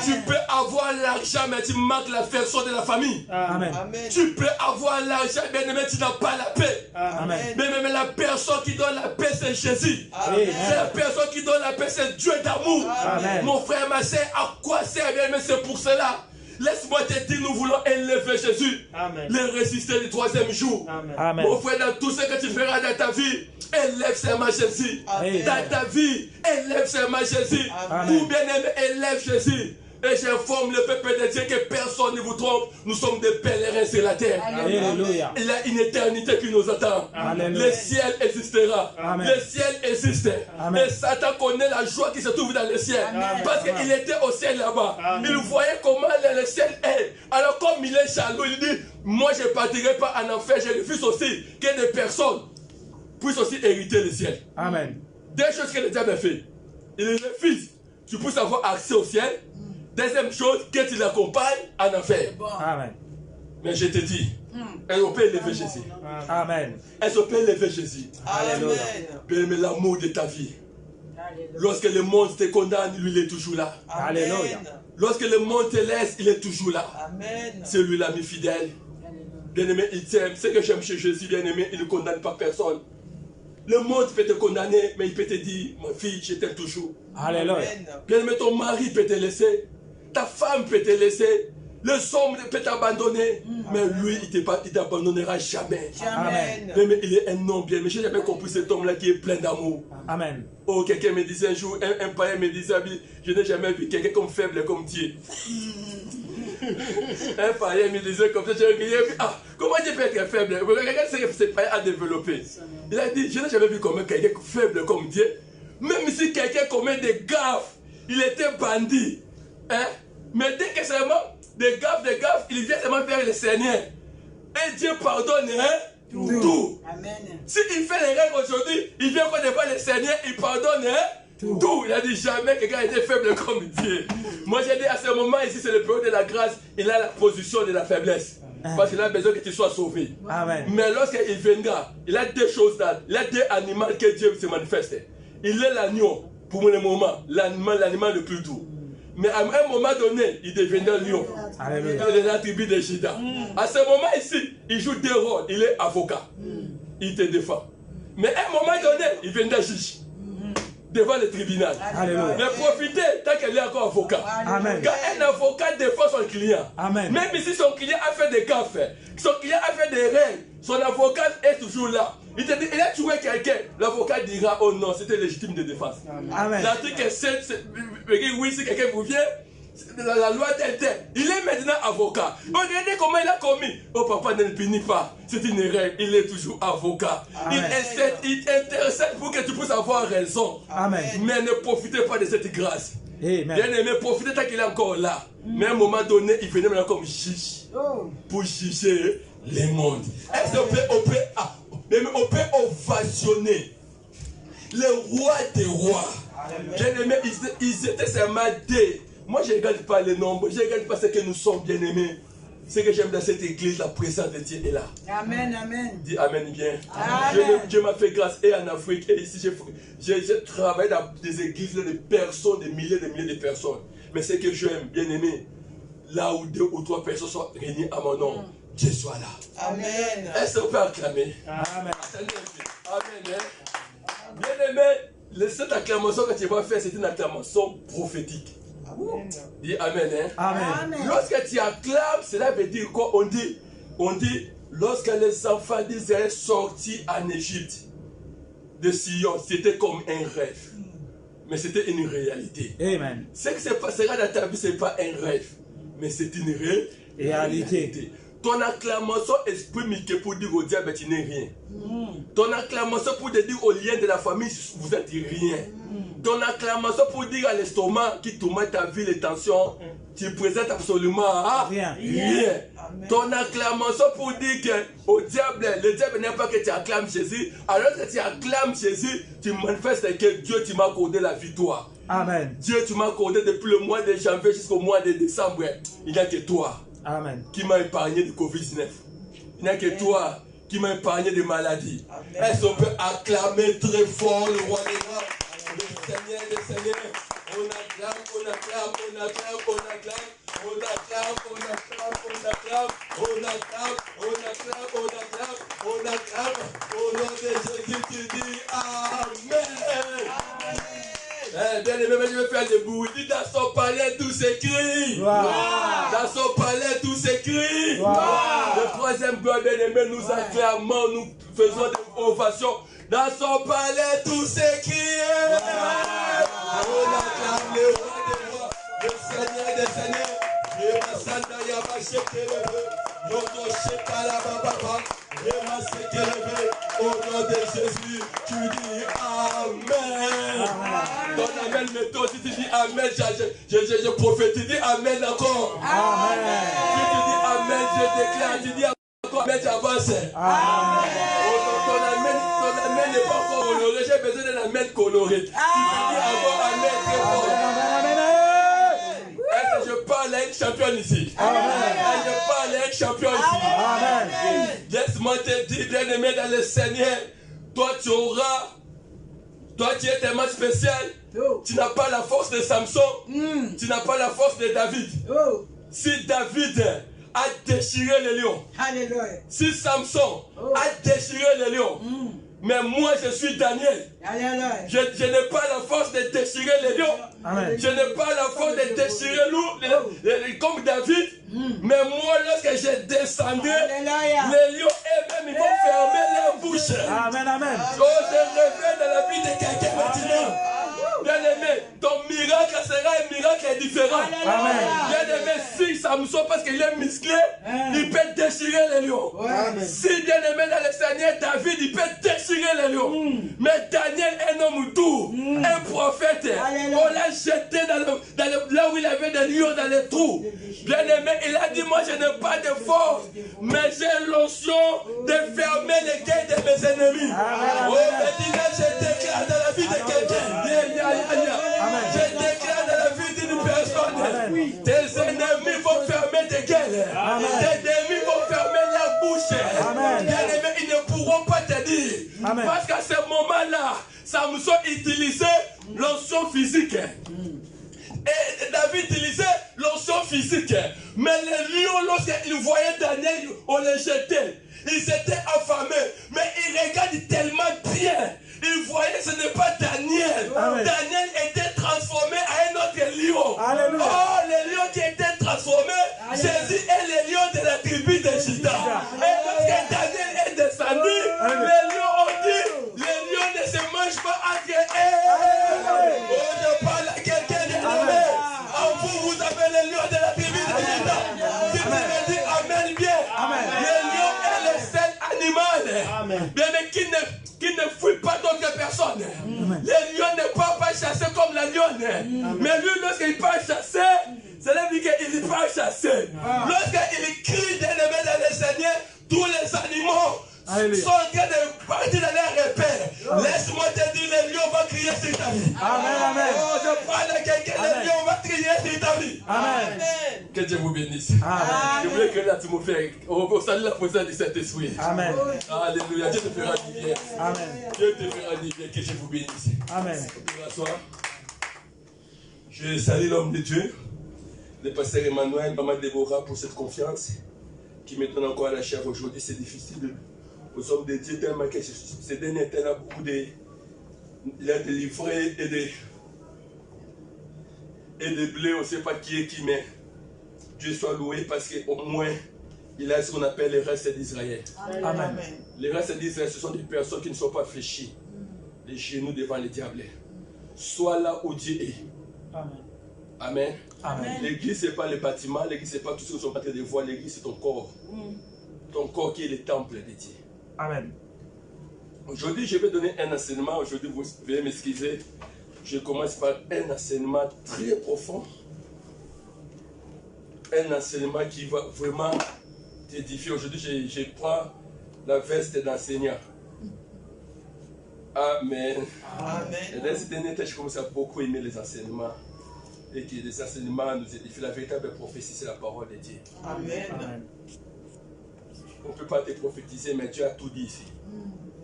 Tu peux avoir l'argent, mais tu manques l'affection de la famille. Amen. Tu peux avoir l'argent, bien aimé, tu n'as pas la paix. Amen. Mais la personne qui donne la paix, c'est Jésus. C'est la personne qui donne la paix, c'est Dieu d'amour. Mon frère, ma soeur, à quoi sert, bien aimé, c'est pour cela. Laisse-moi te dire, nous voulons élever Jésus. Le ressusciter du troisième jour. Amen. Mon frère, dans tout ce que tu feras dans ta vie, élève seulement Jésus. Dans ta vie, élève seulement Jésus. Pour bien aimer, élève Jésus. Et j'informe le peuple de Dieu que personne ne vous trompe. Nous sommes des pèlerins sur la terre. Alléluia. Il y a une éternité qui nous attend. Alléluia. Le ciel existera. Amen. Le ciel existe. Amen. Et Satan connaît la joie qui se trouve dans le ciel. Parce qu'il était au ciel là-bas. Il voyait comment le ciel est. Alors comme il est jaloux, il dit: moi je ne partirai pas en enfer. Je refuse aussi que des personnes puissent aussi hériter le ciel. Amen. Deux choses que le diable fait. Il refuse. Tu puisses avoir accès au ciel. Deuxième chose, que tu l'accompagnes en enfer. Amen. Mais je te dis, elle peut élever Jésus. Amen. Elle peut élever Jésus. Alléluia. Bien aimé, l'amour de ta vie. Lorsque le monde te condamne, lui il est toujours là. Alléluia. Lorsque le monde te laisse, il est toujours là. C'est lui l'ami fidèle. Bien aimé, il t'aime. Ce que j'aime chez Jésus, bien aimé, il ne condamne pas personne. Le monde peut te condamner, mais il peut te dire: ma fille, je t'aime toujours. Alléluia. Bien aimé, ton mari peut te laisser. Ta femme peut te laisser. Le homme peut t'abandonner. Mais lui, il ne t'abandonnera jamais. Amen. Mais il est un homme bien. Mais je n'ai jamais compris cet homme-là qui est plein d'amour. Amen. Oh, quelqu'un me disait un jour, un païen me disait: je n'ai jamais vu quelqu'un comme faible comme Dieu. Un païen me disait comme ça, comment Dieu peut être faible? Regarde ce que ce païen a développé. Il a dit: je n'ai jamais vu quelqu'un faible comme Dieu. Même si quelqu'un commet des gaffes, il était bandit. Hein? Mais dès que seulement des gaffes, il vient seulement vers le Seigneur. Et Dieu pardonne tout. Amen. S'il fait les règles aujourd'hui, il vient quand devant le Seigneur, il pardonne tout. Il a dit: jamais quelqu'un a été faible comme Dieu. Moi j'ai dit à ce moment ici, c'est le période de la grâce, il a la position de la faiblesse. Parce qu'il a besoin que tu sois sauvé. Amen. Mais lorsqu'il viendra, il a deux choses là. Il a deux animaux que Dieu se manifeste. Il est l'agneau pour le moment, l'animal le plus doux. Mais à un moment donné, il deviendra lion. Alléluia. Il est de la tribu de Juda. À ce moment ici, il joue deux rôles. Il est avocat. Il te défend. Mais à un moment donné, il viendra juge. Devant le tribunal. Alléluia. Mais profitez tant qu'il est encore avocat. Amen. Quand un avocat défend son client, Amen. même si son client a fait des gaffes, son client a fait des règles, son avocat est toujours là. Il te dit, il a tué quelqu'un. L'avocat dira, oh non, c'était légitime de défense. Amen. L'article 7, oui, si quelqu'un vous vient, la loi tel. Il est maintenant avocat. Regardez comment il a commis. Oh papa, ne le punit pas. C'est une erreur. Il est toujours avocat. Amen. Il intercède pour que tu puisses avoir raison. Amen. Mais ne profitez pas de cette grâce. Amen. Bien aimé, profitez tant qu'il est encore là. Mais à un moment donné, il venait maintenant comme juge. Pour juger les mondes. Est-ce qu'on peut ovationner le roi des rois? Bien aimé, ils étaient seulement deux. Moi, je ne regarde pas les nombres, je ne regarde pas ce que nous sommes, bien aimés. Ce que j'aime dans cette église, la présence de Dieu est là. Amen, amen. Dis Amen bien. Amen. Dieu m'a fait grâce et en Afrique et ici. J'ai travaillé dans des églises de personnes, des milliers de personnes. Mais ce que j'aime, bien aimé, là où 2 ou 3 personnes sont réunies à mon nom, Dieu soit là. Amen. Est-ce qu'on peut acclamer? Amen. Attendez un peu. Amen. Bien aimé, cette acclamation que tu vas faire, c'est une acclamation prophétique. Dis Amen. Amen. Lorsque tu acclames, cela veut dire quoi? On dit, lorsque les enfants d'Israël sortis en Égypte, de Sion, c'était comme un rêve. Mais c'était une réalité. Amen. Ce qui se passera dans ta vie, ce n'est pas un rêve, mais c'est une réalité. Ton acclamation exprime que pour dire au diable, tu n'es rien. Ton acclamation pour dire au lien de la famille, vous êtes rien. Ton acclamation pour dire à l'estomac qui tourmente ta vie, les tensions, tu présentes absolument rien. Ton acclamation pour dire que au diable, le diable n'aime pas que tu acclames Jésus. Alors que tu acclames Jésus, tu manifestes que Dieu, tu m'as accordé la victoire. Amen. Dieu, tu m'as accordé depuis le mois de janvier jusqu'au mois de décembre. Il n'y a que toi. Amen. Qui m'a épargné du Covid-19. Il n'y a que toi qui m'a épargné des maladies. Est-ce qu'on peut acclamer très fort le roi des rois, le Seigneur des seigneurs? On acclame, on acclame, on acclame, on acclame, on acclame, on acclame, on acclame, on acclame, on acclame, on acclame, on acclame. Au nom de Jésus, tu dis Amen. Bien aimé, je vais faire le bruit. Dis dans son palais tout s'écrit. Dans son palais tout s'écrit. Le troisième bloc, bien aimé, nous acclamons, nous faisons des ovations. Dans son palais tout s'écrit. On acclame le roi des rois, le Seigneur des seigneurs. Au nom de Jésus, tu dis Amen. Ton Amen, mais toi aussi tu dis Amen. Je prophétise, tu dis Amen encore. Amen. Si tu dis Amen, je déclare, tu dis encore Amen, j'avance. Amen. Ton Amen n'est pas encore honoré, j'ai besoin d'un Amen coloré. Si tu dis encore Amen, très fort. Est-ce que je parle à une championne ici? Amen. Je parle à une championne ici. Amen. Laisse-moi te dire, bien aimé dans le Seigneur, toi tu es tellement spécial. Tu n'as pas la force de Samson, tu n'as pas la force de David. Si David a déchiré le lion, si Samson a déchiré le lion, mais moi je suis Daniel. Je n'ai pas la force de déchirer les lions. Je n'ai pas la force de déchirer l'eau comme David. Mais moi, lorsque je descendrai, les lions eux-mêmes ils vont fermer leur bouche. Amen, amen. Oh, je révèle dans la vie de quelqu'un maintenant. Bien aimé, ton miracle sera un miracle différent. Amen. Bien aimé, si Samson, parce qu'il est musclé, il peut déchirer les lions. Si bien aimé dans le Seigneur, David, il peut déchirer les lions. Mais Daniel, un homme doux, un prophète, on l'a jeté là où il avait des lions dans les trous. Bien aimé, il a dit, moi je n'ai pas de force, mais j'ai l'onction de fermer les gueules de mes ennemis. Oh, maintenant je déclare dans la vie de quelqu'un. Je déclare dans la vie d'une personne. Tes ennemis vont fermer tes gueules. Tes ennemis vont fermer Amen. Parce qu'à ce moment-là, Samson utilisait l'onction physique. Et David utilisait l'onction physique. Mais les lions, lorsqu'ils voyaient Daniel, on les jetait. Ils étaient affamés. Mais ils regardent tellement bien. Ils voyaient que ce n'est pas Daniel. Amen. Daniel était transformé à un autre lion. Alléluia. Oh, les lions qui étaient transformés, Jésus est le lion de la tribu de Juda. Et lorsque Daniel est descendu, les lions ont dit, les lions ne se mangent pas entre eux. On ne parle à quelqu'un de nommé. En vous, vous avez les lions de la tribu de Juda. Si tu me dis Amen bien, le lion est le seul animal. Bien, mais qui ne fuit pas d'autres personnes. Les lions ne peuvent pas chasser comme la lionne. Mais lui, lorsqu'il part chasser, cela veut dire qu'il part chasser. Lorsqu'il crie d'ennemi dans le Seigneur, tous les animaux sont en train de partir dans leur repère. Laisse-moi te dire, les lions vont crier sur ta vie. Amen. Oh, je parle à quelqu'un, les lions vont crier sur ta vie. Amen. Que Dieu vous bénisse. Amen. Je voulais que l'atmosphère, on salue la présence du Saint-Esprit. Amen. Alléluia. Dieu te fera du bien. Amen. Dieu te fera du bien. Que Dieu vous bénisse. Amen. Je salue l'homme de Dieu, le pasteur Emmanuel, maman Déborah, pour cette confiance qui me donne encore à la chair aujourd'hui. C'est difficile aux hommes de Dieu tellement que ces derniers temps, il a beaucoup de. Il a délivré et de blé, on ne sait pas qui est qui, mais Dieu soit loué parce qu'au moins il a ce qu'on appelle les restes d'Israël. Amen. Les restes d'Israël, ce sont des personnes qui ne sont pas fléchies, les genoux devant le diable. Sois là où Dieu est. Amen. Amen. Amen. L'église, ce n'est pas le bâtiment, l'église, ce n'est pas tout ce que nous sommes en train de voir, l'église, c'est ton corps. Ton corps qui est le temple de Dieu. Amen. Aujourd'hui, je vais donner un enseignement. Aujourd'hui, vous veuillez m'excuser. Je commence par un enseignement très profond. Un enseignement qui va vraiment t'édifier. Aujourd'hui, je prends la veste d'enseignant. Amen. Amen. Et dans ces derniers temps, je commence à beaucoup aimer les enseignements. Et que les enseignements nous édifient. La véritable prophétie, c'est la parole de Dieu. Amen. Amen. On ne peut pas te prophétiser, mais Dieu a tout dit ici.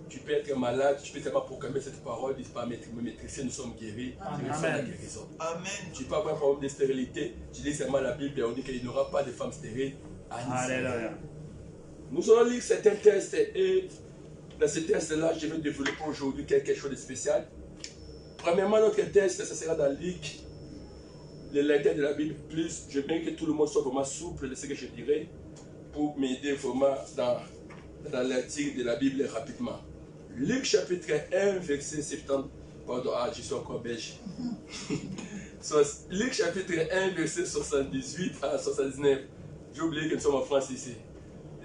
Tu peux être malade, tu peux seulement proclamer cette parole, dis pas me maîtriser, nous sommes guéris, nous sommes la guérison. Amen. Tu peux avoir un problème de stérilité, tu dis seulement la Bible et on dit qu'il n'y aura pas de femmes stériles à Israël. Alléluia. Nous allons lire certains textes et dans ces textes-là, je vais développer aujourd'hui quelque chose de spécial. Premièrement, notre texte, ce sera dans Luc, le lecteur de la Bible, plus je veux bien que tout le monde soit vraiment souple de ce que je dirai pour m'aider vraiment dans la lecture de la Bible rapidement. Luc chapitre 1, verset 70. Pardon, je suis encore belge. Luc chapitre 1, verset 78 à 79. J'ai oublié que nous sommes en France ici.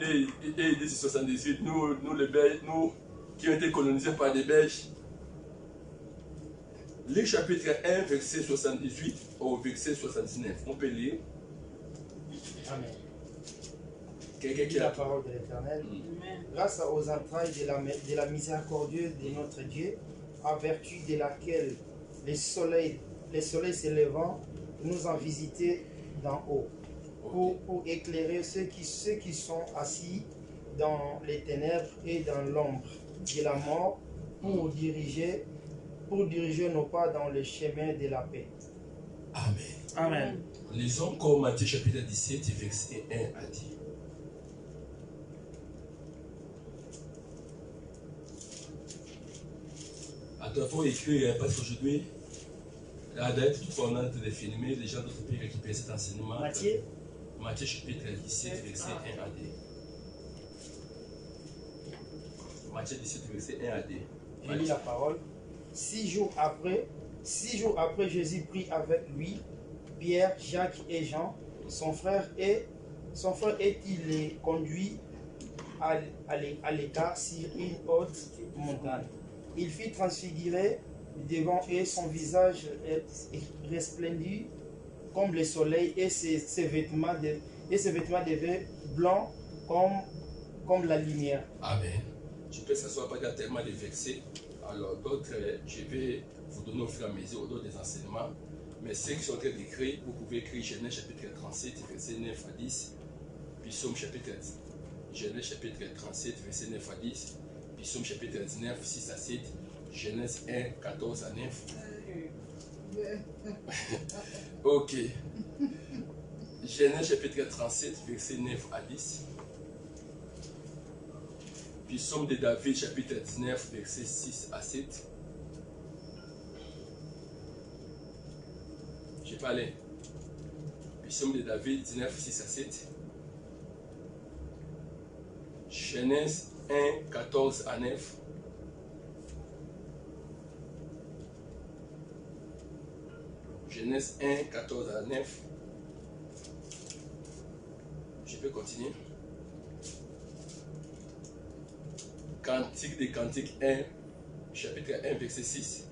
Et il dit 78, nous les Belges, nous qui ont été colonisés par les Belges. Luc chapitre 1, verset 78 au verset 79. On peut lire. Amen. Quelqu'un qui La a parole de l'Éternel. Grâce aux entrailles de la miséricordieuse de notre Dieu, en vertu de laquelle les soleils s'élevant nous ont visités d'en haut, pour éclairer ceux qui sont assis dans les ténèbres et dans l'ombre de la mort, pour diriger nos pas dans le chemin de la paix. Amen. Amen. Lisons encore Matthieu chapitre 17, verset 1 à 10. Il faut écrire parce qu'aujourd'hui, d'ailleurs, toutefois on a de filmer, les gens d'autres pays récupérer cet enseignement. Matthieu chapitre 17, verset 1 à 2. Matthieu 17, verset 1 à 2. Je lis la parole. 6 jours après, Jésus prit avec lui Pierre, Jacques et Jean, son frère, et il les conduit à l'écart sur une haute montagne. Il fit transfigurer devant eux, son visage resplendit comme le soleil, et ses vêtements devenaient blancs comme la lumière. Amen. Tu peux s'asseoir pas dans tellement de versets. Alors d'autres, je vais vous donner au fur et à mesure d'autres des enseignements. Mais ceux qui sont en train d'écrire, vous pouvez écrire Genèse chapitre 37, verset 9 à 10. Puis Somme chapitre 37, verset 9 à 10. Psaume chapitre 19, 6 à 7. Genèse 1, 14 à 9. Ok. Genèse chapitre 37, verset 9 à 10. Psaume de David, chapitre 19, verset 6 à 7. J'ai parlé. Psaume de David, 19, 6 à 7. Genèse 1, 14 à 9. Genèse 1, 14 à 9. Je peux continuer. Cantique des Cantiques 1, chapitre 1, verset 6.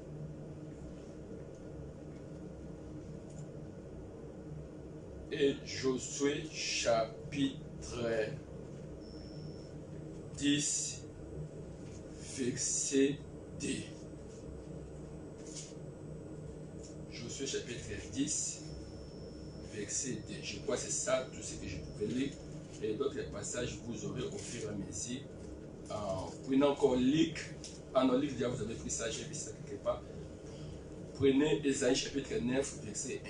Et Josué, chapitre 10, verset 2. Josué, chapitre 10, verset 2. Je crois que c'est ça, tout ce que je pouvais lire. Et d'autres passages, vous aurez au fur et à mesure. Prenez encore Luc. Ah non, Luc, déjà vous avez pris ça, j'ai vu ça quelque part. Prenez Ésaïe chapitre 9, verset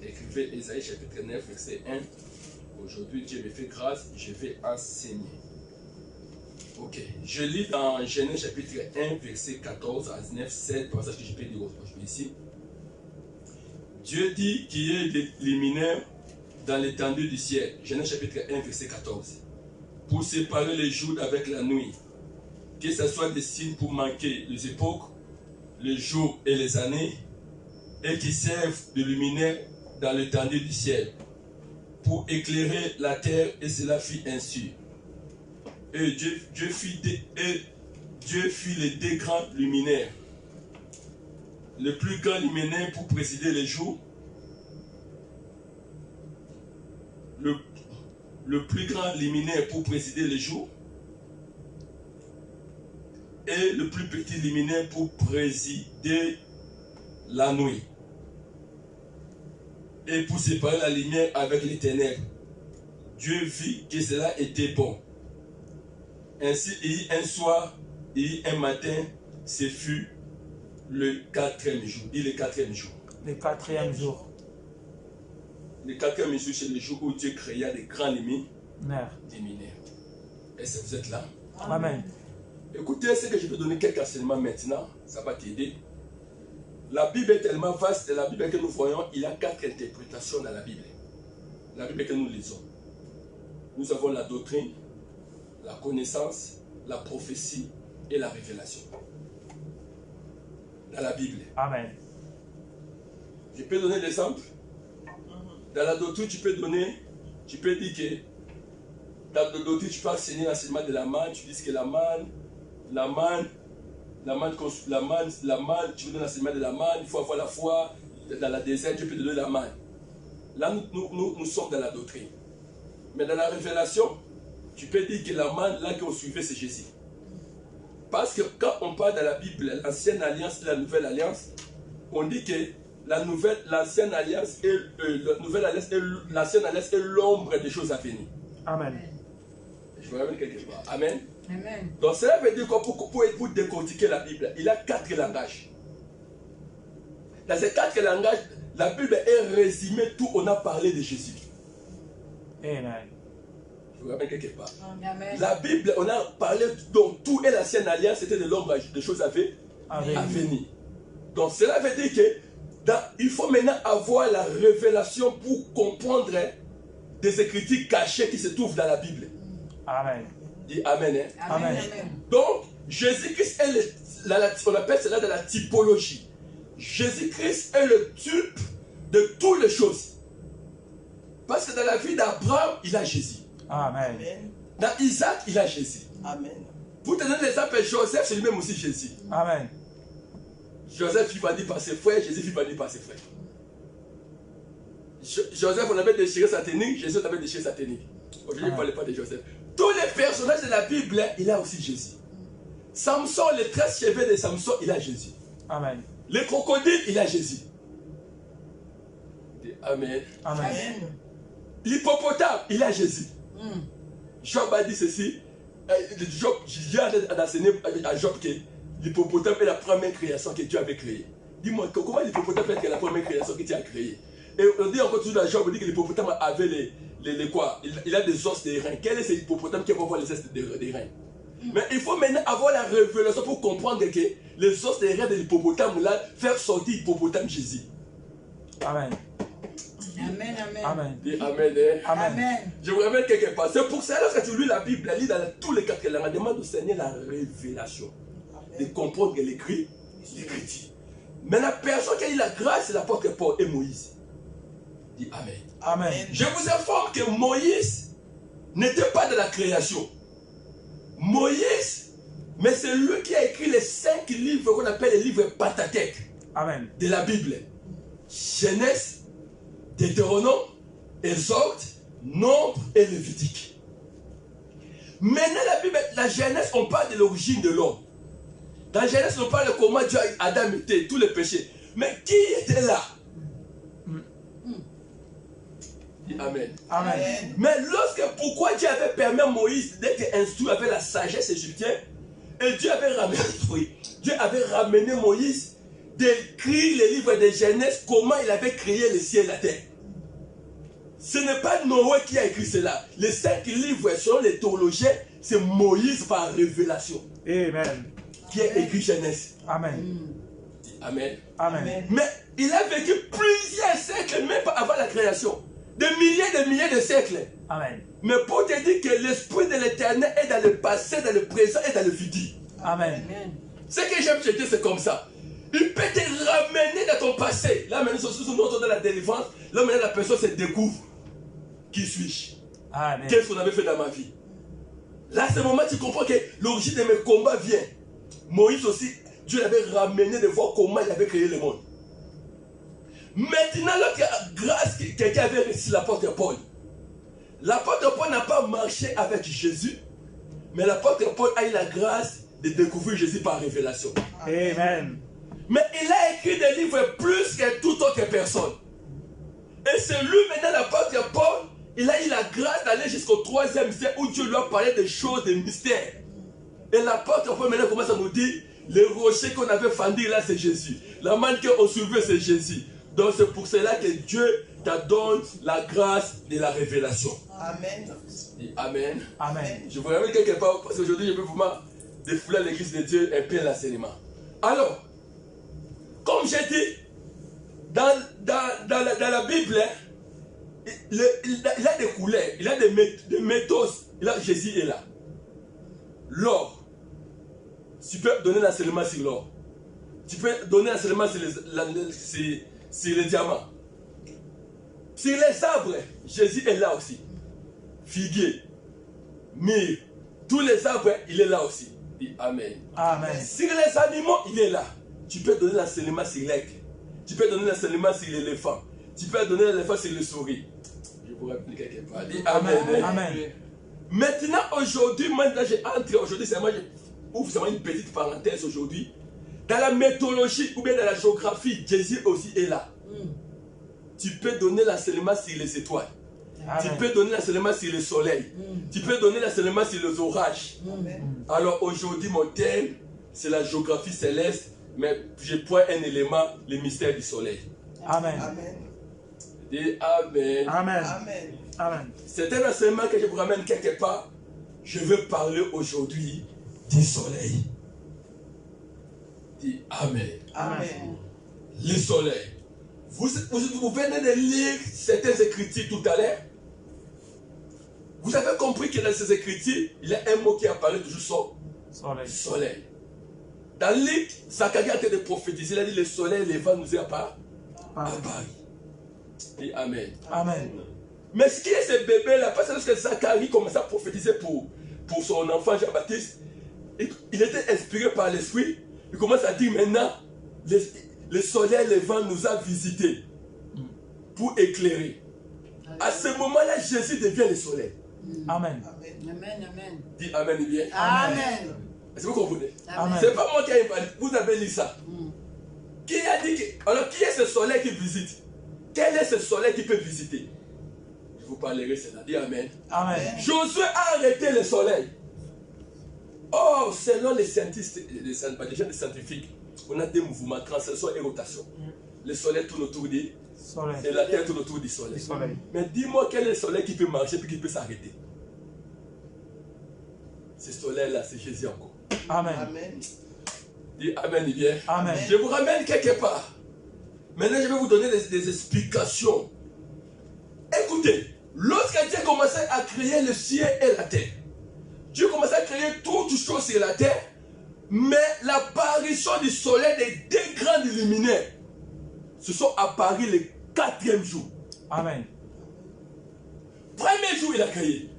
1. Écrivez Ésaïe chapitre 9, verset 1. Aujourd'hui, Dieu me fait grâce, je vais enseigner. Ok, je lis dans Genèse chapitre 1, verset 14 à 19, 7, passage que je peux lire aujourd'hui ici. Dieu dit qu'il y ait des luminaires dans l'étendue du ciel. Genèse chapitre 1, verset 14. Pour séparer les jours avec la nuit. Que ce soit des signes pour marquer les époques, les jours et les années, et qui servent de luminaire dans l'étendue du ciel, pour éclairer la terre, et cela fit ainsi. Et Dieu fit les deux grands luminaires. Le plus grand luminaire pour présider les jours, le plus grand luminaire pour présider les jours, et le plus petit luminaire pour présider la nuit, et pour séparer la lumière avec les ténèbres. Dieu vit que cela était bon. Ainsi, il y eut un soir, il y eut un matin, ce fut le quatrième jour. Il est le quatrième jour. Le quatrième jour. Le quatrième jour, c'est le jour où Dieu créa des grands luminaires. Luminaire. Est-ce que vous êtes là? Amen. Écoutez, ce que je vais donner quelques enseignements maintenant, ça va t'aider. La Bible est tellement vaste, et la Bible que nous voyons, il y a 4 interprétations dans la Bible. La Bible que nous lisons. Nous avons la doctrine, la connaissance, la prophétie et la révélation. Dans la Bible. Amen. Je peux donner des exemples. Dans la doctrine, tu peux dire que dans la doctrine, tu peux enseigner l'enseignement de la manne, tu dis que la manne, tu veux donner l'enseignement de la manne, il faut avoir la foi, dans la désert, tu peux donner la manne. Là, nous sommes dans la doctrine. Mais dans la révélation, tu peux dire que la manne, là qu'on suivait, c'est Jésus. Parce que quand on parle de la Bible, l'ancienne alliance et la nouvelle alliance, on dit que l'ancienne alliance est l'ombre des choses à venir. Amen. Je vous ramène quelque part. Amen. Amen. Donc cela veut dire que pour décortiquer la Bible, il y a 4 langages. Dans ces 4 langages, la Bible est résumée, tout on a parlé de Jésus. Amen. Je vous ramène quelque part. Amen. La Bible, on a parlé, donc tout et l'ancienne alliance, c'était de l'ombre des choses à venir. Donc cela veut dire que il faut maintenant avoir la révélation pour comprendre des écritures cachées qui se trouvent dans la Bible. Amen. Dis Amen. Hein? Amen. Donc, Jésus-Christ est on appelle cela de la typologie. Jésus-Christ est le type de toutes les choses. Parce que dans la vie d'Abraham, il a Jésus. Amen. Dans Isaac, il a Jésus. Amen. Pour te donner l'exemple, Joseph, c'est lui-même aussi Jésus. Amen. Joseph fut banni par ses frères, Jésus fut banni par ses frères. Joseph, on avait déchiré sa tunique, Jésus, on avait déchiré sa tunique. Aujourd'hui, je ne parle pas de Joseph. Tous les personnages de la Bible, il a aussi Jésus. Samson, les 13 cheveux de Samson, il a Jésus. Amen. Les crocodiles, il a Jésus. Amen. Amen. L'hippopotame, il a Jésus. Job a dit ceci, Job, j'ai enseigné à Job que l'hippopotame est la première création que Dieu avait créée. Dis-moi, comment l'hippopotame peut être la première création que tu as créée? Et on dit encore toujours dans Job, on dit que l'hippopotame avait les quoi? Il a des os des reins. Quel est ce hippopotame qui va avoir les os des reins? Mais il faut maintenant avoir la révélation pour comprendre que les os des reins de l'hippopotame là, faire sortir l'hippopotame Jésus. Amen. Amen, amen. Amen. Dis Amen. Hein? Amen. Amen. Je vous ramène quelque part. C'est pour ça que tu lis la Bible, lis dans tous les quatre langues, demande au Seigneur la révélation. De comprendre l'écrit, l'écriture. Mais la personne qui a eu la grâce, c'est l'apôtre Paul et Moïse. Dis Amen. Amen. Je vous informe que Moïse n'était pas de la création. Moïse, mais c'est lui qui a écrit les 5 livres qu'on appelle les livres Pentateuque Amen. de la Bible. Genèse, Deutéronome, Exode, Nombre et Lévitique. Maintenant, la Bible, la Genèse, on parle de l'origine de l'homme. Dans Genèse, on parle de comment Dieu, Adam était, tous les péchés. Mais qui était là? Dis Amen. Amen. Mais pourquoi Dieu avait permis à Moïse d'être instruit avec la sagesse égyptienne, et Dieu avait ramené Moïse d'écrire les livres de Genèse, comment il avait créé le ciel et la terre. Ce n'est pas Noé qui a écrit cela. Les 5 livres, selon les théologiens, c'est Moïse par révélation. Amen. Qui a écrit Genèse. Amen. Amen. Amen. Mais il a vécu plusieurs siècles, même avant la création. Des milliers de siècles. Amen. Mais pour te dire que l'esprit de l'éternel est dans le passé, dans le présent et dans le futur. Amen. Ce que j'aime te dire, c'est comme ça. Il peut te ramener dans ton passé. Là, maintenant, nous sommes dans la délivrance. Là, maintenant, la personne se découvre. Qui suis-je? Amen. Qu'est-ce qu'on avait fait dans ma vie? Là, à ce moment, tu comprends que l'origine de mes combats vient. Moïse aussi, Dieu l'avait ramené de voir comment il avait créé le monde. Maintenant, l'autre grâce, quelqu'un avait réussi l'apôtre Paul. L'apôtre Paul n'a pas marché avec Jésus, mais l'apôtre Paul a eu la grâce de découvrir Jésus par révélation. Amen. Mais il a écrit des livres plus que toute autre personne. Et c'est lui maintenant, l'apôtre Paul, il a eu la grâce d'aller jusqu'au 3e siècle où Dieu lui a parlé des choses, des mystères. Et l'apôtre Paul maintenant commence à nous dire, les rochers qu'on avait fendus là, c'est Jésus. La manne qu'on soulevait, c'est Jésus. Donc c'est pour cela que Dieu te donne la grâce de la révélation. Amen. Amen. Amen. Je vous ramène quelque part, parce qu'aujourd'hui je veux vraiment défouler l'église de Dieu un peu l'enseignement. Alors, comme j'ai dit, dans la Bible, il a des couleurs, il a des méthodes. Jésus est là. L'or. Tu peux donner l'enseignement sur l'or. Tu peux donner l'enseignement sur les diamants. Sur les arbres, Jésus est là aussi. Figuier, myrrhe, tous les arbres, il est là aussi. Dis Amen. Amen. Sur les animaux, il est là. Tu peux donner l'enseignement sur l'aigle. Tu peux donner l'enseignement sur l'éléphant. Tu peux donner l'enseignement sur le souris. Je vous rappelle quelque part. Dis Amen. Amen. Maintenant, aujourd'hui, maintenant, j'ai entré aujourd'hui, c'est moi, je ouvre seulement une petite parenthèse aujourd'hui. Dans la mythologie ou bien dans la géographie, Jésus aussi est là. Tu peux donner l'enseignement sur les étoiles. Amen. Tu peux donner l'enseignement sur le soleil. Tu peux donner l'enseignement sur les orages. Alors aujourd'hui, mon thème, c'est la géographie céleste, mais je prends un élément, le mystère du soleil. Amen. Dis Amen. Amen. Amen. Amen. C'est un enseignement que je vous ramène quelque part. Je veux parler aujourd'hui du soleil. Dis Amen. Amen. Le soleil. Vous venez de lire certaines écritures tout à l'heure. Vous avez compris que dans ces écritures, il y a un mot qui apparaît toujours Soleil. soleil. Dans le livre, Zacharie a été de prophétiser. Il a dit le soleil, le vent nous est apparu. Dis Amen. Amen. Mais ce qui est ce bébé-là, parce que lorsque Zacharie commençait à prophétiser pour son enfant Jean-Baptiste, il était inspiré par l'esprit. Il commence à dire maintenant, le soleil, le vent nous a visités pour éclairer. À ce moment-là, Jésus devient le soleil. Amen. Amen. Dis Amen bien. Amen. Est-ce que vous comprenez? Amen. C'est pas moi qui ai parlé, vous avez lu ça. Qui a dit que... Alors, qui est ce soleil qui visite? Quel est ce soleil qui peut visiter? Je vous parlerai, c'est là. Dis Amen. Amen. Josué a arrêté le soleil. Oh, selon les scientifiques, les scientifiques, on a des mouvements, translation et rotation. Le soleil tourne autour du Soleil. et la terre tourne autour du soleil. Le soleil. Mais dis-moi quel est le soleil qui peut marcher et qui peut s'arrêter. Ce soleil-là, c'est Jésus encore. Amen. Amen. Dis Amen, et bien. Amen. Je vous ramène quelque part. Maintenant, je vais vous donner des explications. Écoutez, lorsque Dieu commençait à créer le ciel et la terre, Dieu commençait à créer toutes choses sur la terre, mais l'apparition du soleil des deux grands luminaires se sont apparus le 4e jour. Amen. Premier jour, il a créé.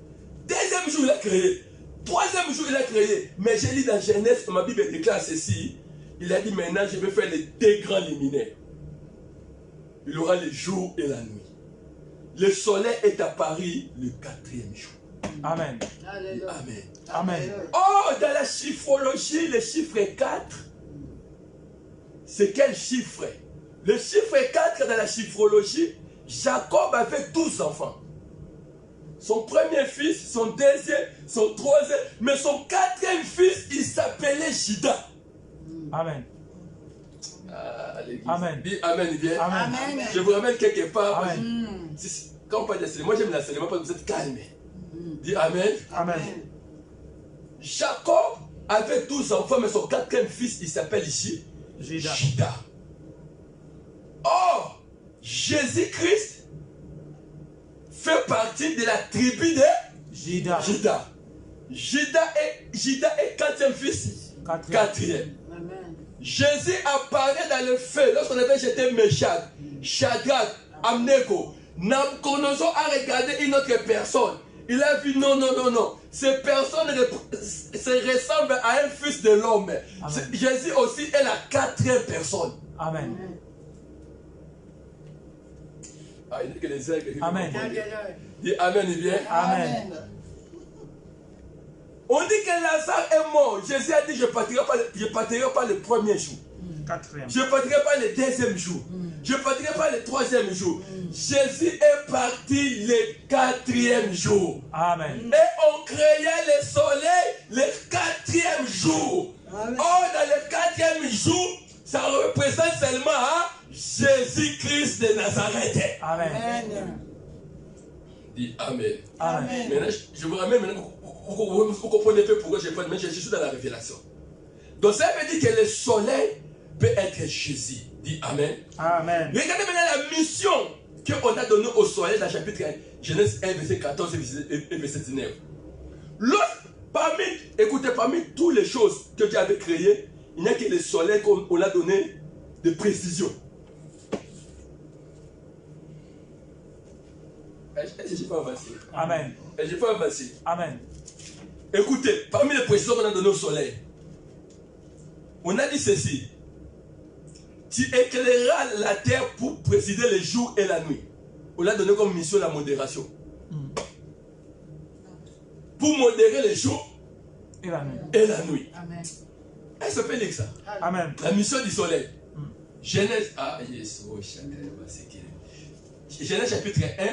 Deuxième jour, il a créé. Troisième jour, il a créé. Mais j'ai lu dans Genèse, ma Bible déclare ceci. Il a dit maintenant, je vais faire les deux grands luminaires. Il aura le jour et la nuit. Le soleil est apparu le 4e jour. Amen. Alléluia. Amen. Amen. Oh, dans la chiffrologie, le chiffre 4, c'est quel chiffre? Le chiffre 4 dans la chiffrologie, Jacob avait 12 enfants. Son premier fils, son deuxième, son troisième, mais son 4e fils, il s'appelait Juda. Amen. Ah, Amen. Dis Amen, bien. Amen. Amen. Je vous ramène quelque part. Amen. Quand on parle d'enseignement, moi j'aime l'enseignement parce que vous êtes calme. Dis Amen. Amen. Jacob avait 12 enfants, mais son 4e fils, il s'appelle ici Juda. Juda. Or, Jésus-Christ fait partie de la tribu de Juda. Juda. Juda est 4e fils. 4e. Amen. Jésus apparaît dans le feu lorsqu'on avait jeté Meshach, Shadrach, Abednego. Nabucodonosor a regardé une autre personne. Il a vu non. Ces personnes se ressemblent à un fils de l'homme. Jésus aussi est la 4e personne. Amen. Ah, il dit que les aigles. Amen. Dis Amen, et bien. Amen. On dit que Lazare est mort. Jésus a dit je ne partirai pas le premier jour. 4e. Je ne partirai pas le 2e jour. Je ne partirai pas le 3e jour. Jésus est parti le 4e jour. Amen. Et on créait le soleil le 4e jour. Amen. Or, dans le 4e jour, ça représente seulement Jésus-Christ de Nazareth. Amen. Amen. Dis Amen. Amen. Maintenant, je vous ramène maintenant. Vous comprenez peu pourquoi je parle, mais je suis dans la révélation. Donc ça veut dire que le soleil peut être Jésus. Dis Amen. Amen. Regardez maintenant la mission qu'on a donnée au soleil dans le chapitre 1, Genèse 1, verset 14 et verset 19. Parmi toutes les choses que Dieu avait créées, il n'y a que le soleil qu'on a donné de précision. Est-ce que je peux avancer? Amen. Et je peux avancer. Amen. Écoutez, parmi les précisions qu'on a données au soleil, on a dit ceci. Tu éclaireras la terre pour présider le jour et la nuit. On l'a donné comme mission la modération. Pour modérer le jour Et la nuit. et la nuit. Amen. Elle s'appelle lire ça. Amen. La mission du soleil. Genèse. Ah, yes. Oh, Genèse chapitre 1,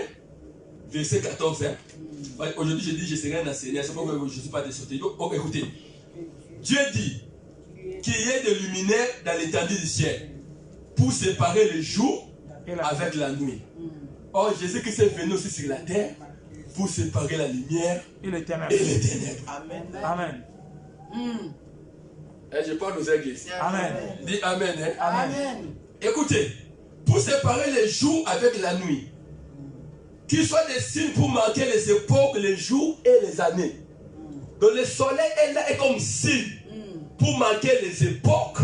verset 14. Aujourd'hui, je dis je serai un enseignant. C'est pourquoi je ne suis pas descendu. Donc, écoutez. Dieu dit qu'il y ait des luminaires dans l'étendue du ciel pour séparer le jour avec la nuit. Or, Jésus-Christ est venu aussi sur la terre pour séparer la lumière Et les ténèbres. et les ténèbres. Amen. Amen. Et je parle aux églises. Amen. Dis Amen. Hein? Amen. Écoutez, pour séparer les jours avec la nuit, qu'ils soient des signes pour marquer les époques, les jours et les années. Donc le soleil est là et comme signe pour marquer les époques,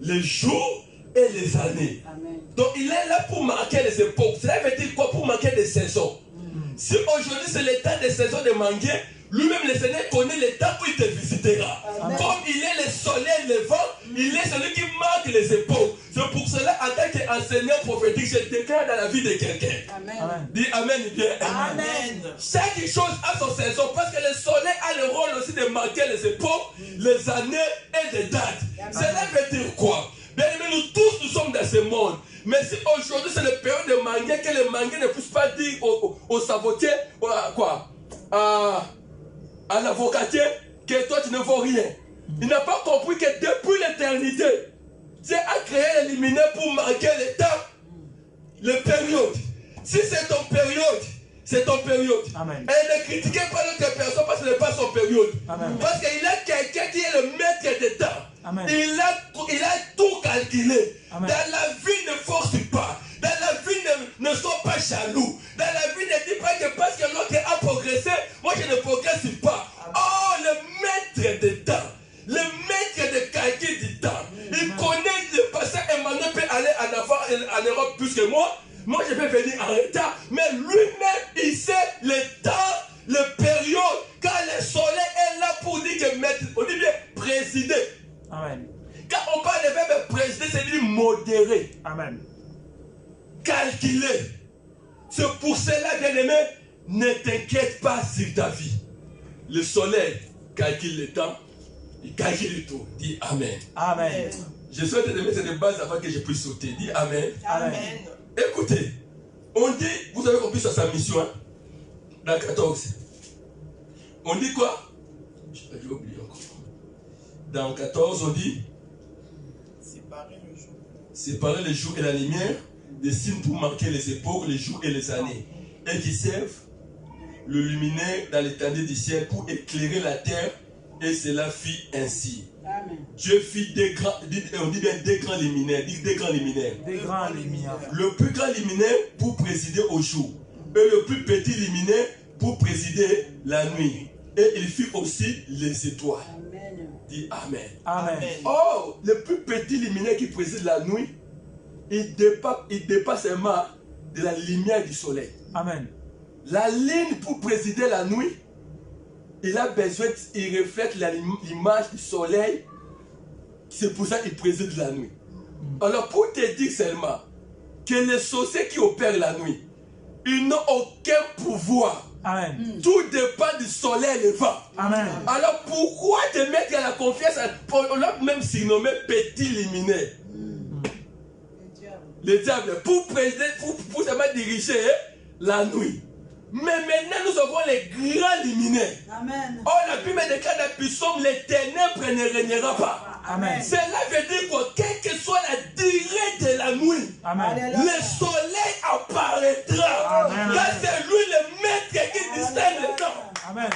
les jours et les années. Amen. Donc il est là pour marquer les époques. Cela veut dire quoi? Pour marquer des saisons. Si aujourd'hui c'est le temps des saisons de manguer, lui-même le Seigneur connaît le temps où il te visitera. Amen. Comme il est le soleil levant, il est celui qui marque les époques. C'est pour cela, en tant qu'enseignant prophétique, je déclare dans la vie de quelqu'un. Amen. Amen. Dis Amen, bien. Amen. Chaque chose a son saison parce que le soleil a le rôle aussi de marquer les époques, les années et les dates. Cela veut dire quoi? Bien aimé, nous tous nous sommes dans ce monde. Mais si aujourd'hui c'est le période de manguer, que les manguiers ne puissent pas dire aux sabotiers, à l'avocatier, que toi tu ne vaux rien. Il n'a pas compris que depuis l'éternité, Dieu a créé les luminaires pour marquer le temps, les périodes. Si c'est ton période, c'est ton période. Amen. Et ne critiquez pas l'autre personne parce que ce n'est pas son période. Amen. Parce qu'il a quelqu'un qui est le maître des temps. Amen. Il a tout calculé. Amen. Dans la vie, ne force pas. Dans la vie, ne sois pas jaloux. Dans la vie, ne dis pas que parce que l'autre a progressé, moi je ne progresse pas. Oh, le maître des temps. Le maître de calcul du temps. Il connaît le passé. Emmanuel peut aller en avant en Europe plus que moi. Moi, je vais venir en retard. Mais lui-même, il sait le temps, le période. Quand le soleil est là pour dire que maître, on dit bien présider. Amen. Quand on parle de verbe présider, c'est dire modérer. Amen. Calculer. C'est pour cela, bien-aimé, ne t'inquiète pas sur ta vie. Le soleil calcule le temps. Il calcule tout. Dis Amen. Amen. Je souhaite te mettre cette base afin que je puisse sauter. Dis Amen. Amen. Écoutez, on dit, vous avez compris sur sa mission, hein? Dans 14. On dit quoi? J'ai oublié encore. Dans 14, on dit séparer le jour et la lumière, des signes pour marquer les époques, les jours et les années, et qui servent le luminaire dans l'étendue du ciel pour éclairer la terre, et cela fit ainsi. Amen. Dieu fit des grands, on dit bien des grands luminaires, dit des grands luminaires. Des grands lumières. Le plus grand luminaire pour présider au jour, et le plus petit luminaire pour présider la nuit. Et il fit aussi les étoiles. Amen. Dis Amen. Amen. Oh, le plus petit luminaire qui préside la nuit, il dépasse seulement de la lumière du soleil. Amen. La ligne pour présider la nuit, il a besoin, il reflète l'image du soleil. C'est pour ça qu'il préside la nuit. Alors pour te dire seulement que les sorciers qui opèrent la nuit, ils n'ont aucun pouvoir. Amen. Tout dépend du soleil levant. Amen. Alors pourquoi te mettre à la confiance? On l'a même surnommé petit luminaire. Le diable, pour présider, pour seulement diriger la nuit. Mais maintenant, nous avons les grands luminaires. Amen. Oh, la Bible déclare dans Psaume, les ténèbres ne régnera pas. Amen. Cela veut dire que quelle que soit la durée de la nuit, Amen. le soleil apparaîtra. Amen. Car c'est lui le maître qui distingue le temps. Amen.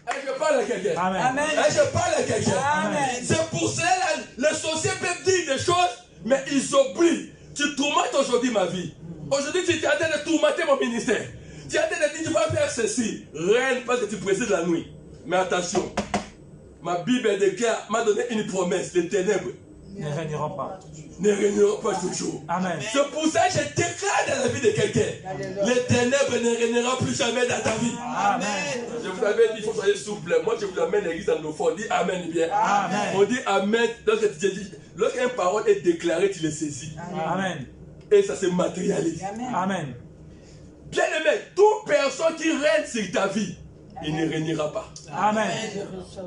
Et je parle à quelqu'un. Amen. Et je parle à quelqu'un. Amen. C'est pour cela que les sorciers peuvent dire des choses, mais ils oublient. Tu tourmentes aujourd'hui ma vie. Aujourd'hui, tu es en train de tourmenter mon ministère. Tu es en train de dire, tu vas faire ceci. Reine, parce que tu présides la nuit. Mais attention, ma Bible déclare, m'a donné une promesse. Les ténèbres Ne régnera pas. ne régneront pas toujours. Amen. C'est pour ça que je déclare dans la vie de quelqu'un. Les ténèbres ne régneront plus jamais dans ta vie. Amen. Je vous avais dit, il faut soyez souple. Moi, je vous amène l'église anglophone. Dis Amen bien. Amen. On dit Amen. Lorsqu'une parole est déclarée, tu le saisis. Amen. Et ça se matérialise. Amen. Bien aimé, toute personne qui règne sur ta vie, il ne régnera pas. Amen.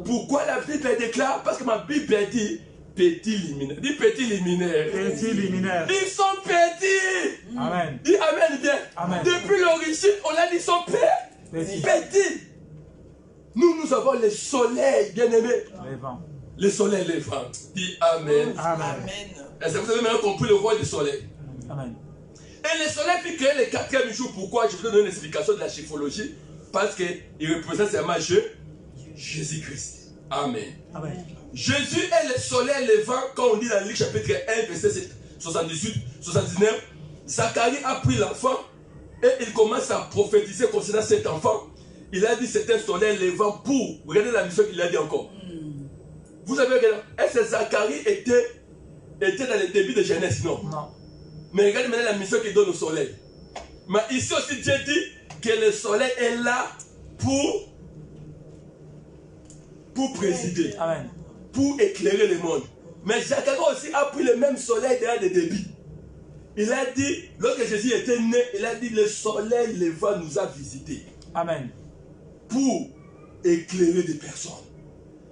Pourquoi la Bible déclare? Parce que ma Bible dit petit luminaire. Dis petit luminaire. Petit luminaire. Ils sont petits. Amen. Dis Amen bien. Amen. Depuis l'origine, on a dit ils sont Petit. petits. Nous avons le soleil, bien aimé. Les vents. Le soleil levant. Dis Amen. Amen. Est-ce que vous avez maintenant compris le rôle du soleil? Amen. Et le soleil fut créé le 4e jour. Pourquoi? Je vais donner une explication de la chiffrologie. Parce qu'il représente seulement Jésus-Christ. Amen. Amen. Jésus est le soleil levant. Quand on dit dans Luc chapitre 1, verset 78, 79, Zacharie a pris l'enfant et il commence à prophétiser concernant cet enfant. Il a dit c'est un soleil levant pour. Regardez la mission qu'il a dit encore. Vous avez regardé? Est-ce que Zacharie était dans le début de Genèse? Non. Non. Mais regardez maintenant la mission qu'il donne au soleil. Mais ici aussi Dieu dit que le soleil est là pour présider, Amen. pour éclairer le monde. Mais Zacharie aussi a pris le même soleil derrière le début. Il a dit, lorsque Jésus était né, il a dit le soleil levant nous a visités. Amen. Pour éclairer des personnes.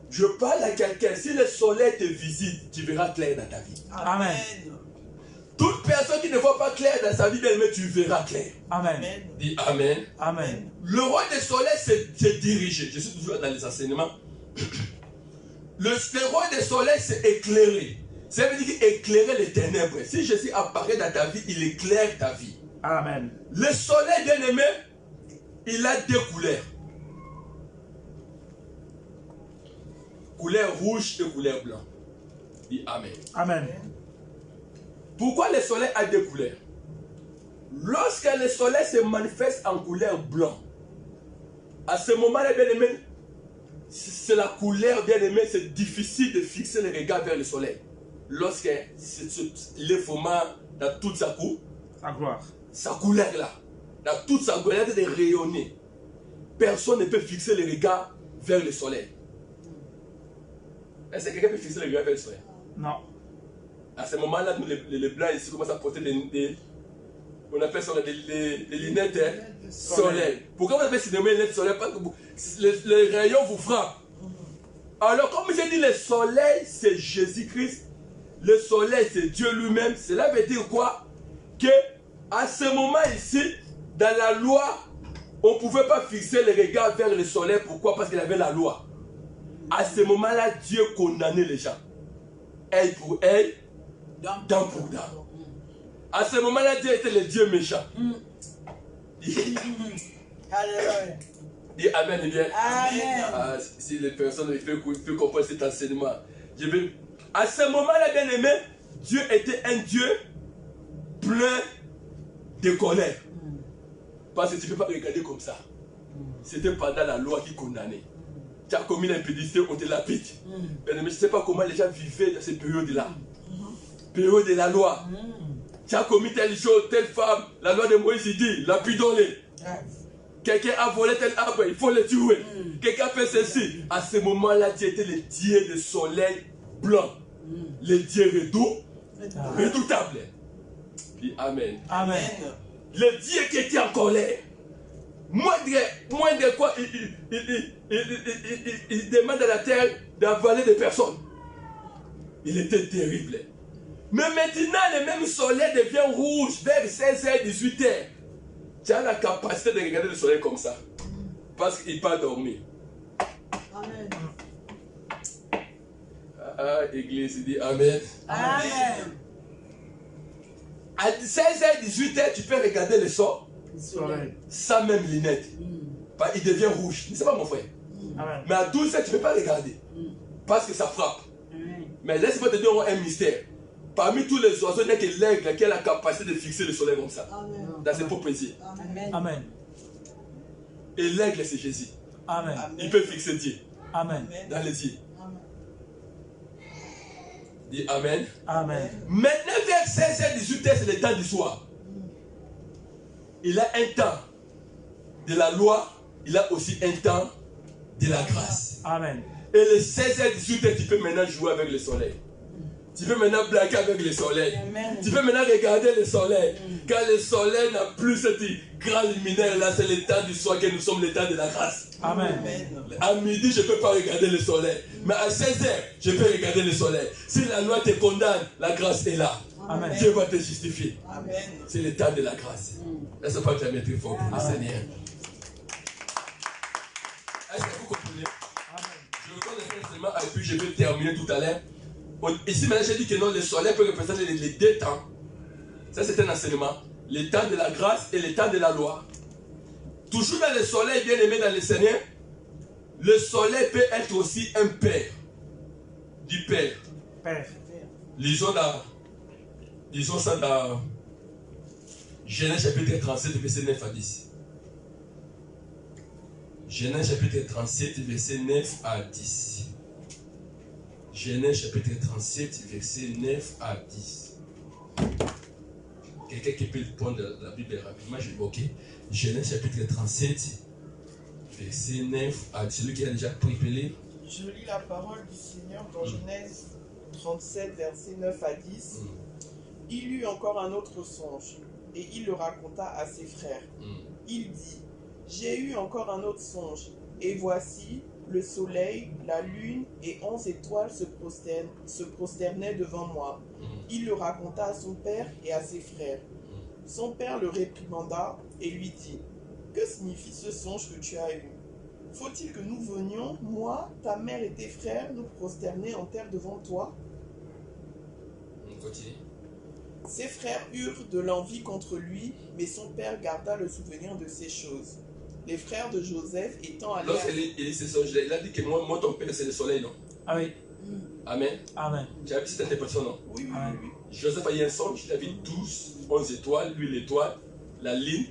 Je parle à quelqu'un, si le soleil te visite, tu verras clair dans ta vie. Amen. Toute personne qui ne voit pas clair dans sa vie, bien-aimé, tu verras clair. Amen. Dis Amen. Amen. Le roi des soleils, c'est diriger. Je suis toujours dans les enseignements. Le roi des soleils, c'est éclairer. Ça veut dire éclairer les ténèbres. Si Jésus apparaît dans ta vie, il éclaire ta vie. Amen. Le soleil, bien-aimé, il a deux couleurs. Couleur rouge et couleur blanc. Dis Amen. Amen. Pourquoi le soleil a deux couleurs? Lorsque le soleil se manifeste en couleur blanc, à ce moment-là, bien-aimé, c'est la couleur, bien-aimé, c'est difficile de fixer le regard vers le soleil. Lorsque il est vraiment dans toute sa gloire, sa couleur là, dans toute sa gloire, il est de rayonner. Personne ne peut fixer le regard vers le soleil. Est-ce que quelqu'un peut fixer le regard vers le soleil? Non. À ce moment-là, nous, les blancs ici commencent à porter on appelle ça des lunettes soleil. Pourquoi vous avez cinéma les lunettes soleil? Parce que les rayons vous frappent. Alors, comme j'ai dit, le soleil, c'est Jésus-Christ. Le soleil, c'est Dieu lui-même. Cela veut dire quoi? Que à ce moment ici, dans la loi, on ne pouvait pas fixer le regard vers le soleil. Pourquoi? Parce qu'il y avait la loi. À ce moment-là, Dieu condamnait les gens. Œil pour œil, dent pour dent. À ce moment-là, Dieu était le Dieu méchant. Alléluia. Dis Amen et bien. Amen. Ah, si les personnes peuvent comprendre cet enseignement. À ce moment-là, bien aimé, Dieu était un Dieu plein de colère. Parce que tu ne peux pas regarder comme ça. C'était pendant la loi qui condamnait. Tu as commis l'impudicité, on te lapide. Bien aimé, je ne sais pas comment les gens vivaient dans cette période-là. Période de la loi. Tu as commis telle chose, telle femme. La loi de Moïse dit, lapidons-les. Quelqu'un a volé tel arbre, il faut le tuer. Quelqu'un fait ceci. À ce moment-là, Dieu était le Dieu de soleil blanc. Le Dieu redoutable. Puis Amen. Amen. Le Dieu qui était en colère. Moins de quoi il demande à la terre d'avaler des personnes. Il était terrible. Mais maintenant, le même soleil devient rouge vers 16h, 18h. Tu as la capacité de regarder le soleil comme ça. Parce qu'il n'est pas dormi. Amen. Ah, église, il dit Amen. Amen. À 16h, 18h, tu peux regarder le Soleil. sans même lunettes. Il devient rouge. C'est pas mon frère. Amen. Mais à 12h, tu ne peux pas regarder. Parce que ça frappe. Mais laisse-moi te dire un mystère. Parmi tous les oiseaux, il n'y a que l'aigle qui a la capacité de fixer le soleil comme ça. Amen. Dans ses propres yeux. Amen. Amen. Et l'aigle, c'est Jésus. Amen. Il peut fixer Dieu Amen. dans les yeux. Dis Amen. Amen. Maintenant, vers 16h, 18h, c'est le temps du soir. Il a un temps de la loi, il a aussi un temps de la grâce. Amen. Et les 16h, 18h, tu peux maintenant jouer avec le soleil. Tu peux maintenant blaguer avec le soleil. Amen. Tu peux maintenant regarder le soleil. Quand le soleil n'a plus cette grande lumière là, c'est le temps du soir que nous sommes le temps de la grâce. Amen. À midi, je ne peux pas regarder le soleil. Mais à 16h, je peux regarder le soleil. Si la loi te condamne, la grâce est là. Amen. Dieu va te justifier. Amen. C'est le temps de la grâce. Laisse pas te mettre fort pour le Seigneur. Est-ce que vous comprenez? Je regarde le enseignement et puis je vais terminer tout à l'heure. Ici, maintenant, j'ai dit que non, le soleil peut représenter les deux temps. Ça, c'est un enseignement. Le temps de la grâce et le temps de la loi. Toujours dans le soleil, bien aimé dans le Seigneur, le soleil peut être aussi un père. Du père. Père. Lisons ça dans Genèse chapitre 37, verset 9 à 10. Genèse chapitre 37, verset 9 à 10. Genèse chapitre 37, verset 9 à 10. Quelqu'un qui peut prendre la Bible rapidement, je vais bloquer. Genèse chapitre 37, verset 9 à 10. Celui qui a déjà préparé. Je lis la parole du Seigneur dans Genèse 37, verset 9 à 10. Il eut encore un autre songe, et il le raconta à ses frères. Il dit, j'ai eu encore un autre songe, et voici, le soleil, la lune et 11 étoiles se prosternaient devant moi. Il le raconta à son père et à ses frères. Son père le réprimanda et lui dit, « Que signifie ce songe que tu as eu? Faut-il que nous venions, moi, ta mère et tes frères, nous prosterner en terre devant toi ?» Continue. Ses frères eurent de l'envie contre lui, mais son père garda le souvenir de ces choses. Les frères de Joseph étant allés... Lorsqu'il dit ce songe, il a dit que moi ton père, c'est le soleil, non? Ah oui. Amen. Amen. Tu as vu cette interprétation, non? Oui, oui, Amen. oui. Joseph a eu un songe, il a vu 11 étoiles, lui l'étoile, la ligne,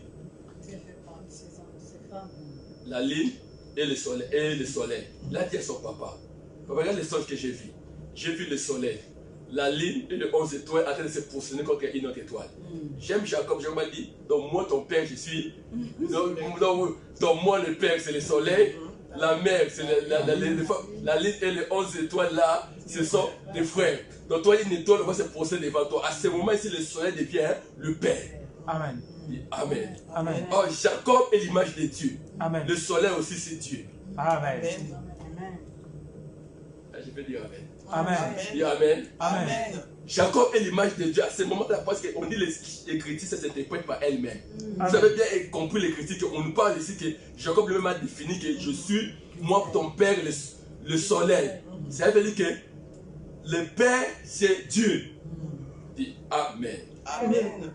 la ligne et le soleil. Il a dit à son papa, regarde le songe que j'ai vu. J'ai vu le soleil, la ligne et les 11 étoiles en train de se positionner contre une autre étoile. J'aime Jacob. Jacob m'a dit, donc moi ton père je suis, donc moi le père c'est le soleil, la mère c'est la ligne et les 11 étoiles là, ce sont des frères. Donc toi une étoile va se positionner devant toi. À ce moment ici le soleil devient le père. Amen. Amen. Amen. Oh, Jacob est l'image de Dieu. Amen. Le soleil aussi c'est Dieu. Amen. Je peux dire Amen. Amen. Dis Amen. Amen. Jacob est l'image de Dieu. À ce moment-là, parce qu'on dit l'écriture, ça s'interprète par elle-même. Vous Amen. avez bien compris l'écriture, qu'on nous parle ici que Jacob lui-même a défini que je suis, moi, ton père, le soleil. Ça veut dire que le père, c'est Dieu. Dis Amen. Amen.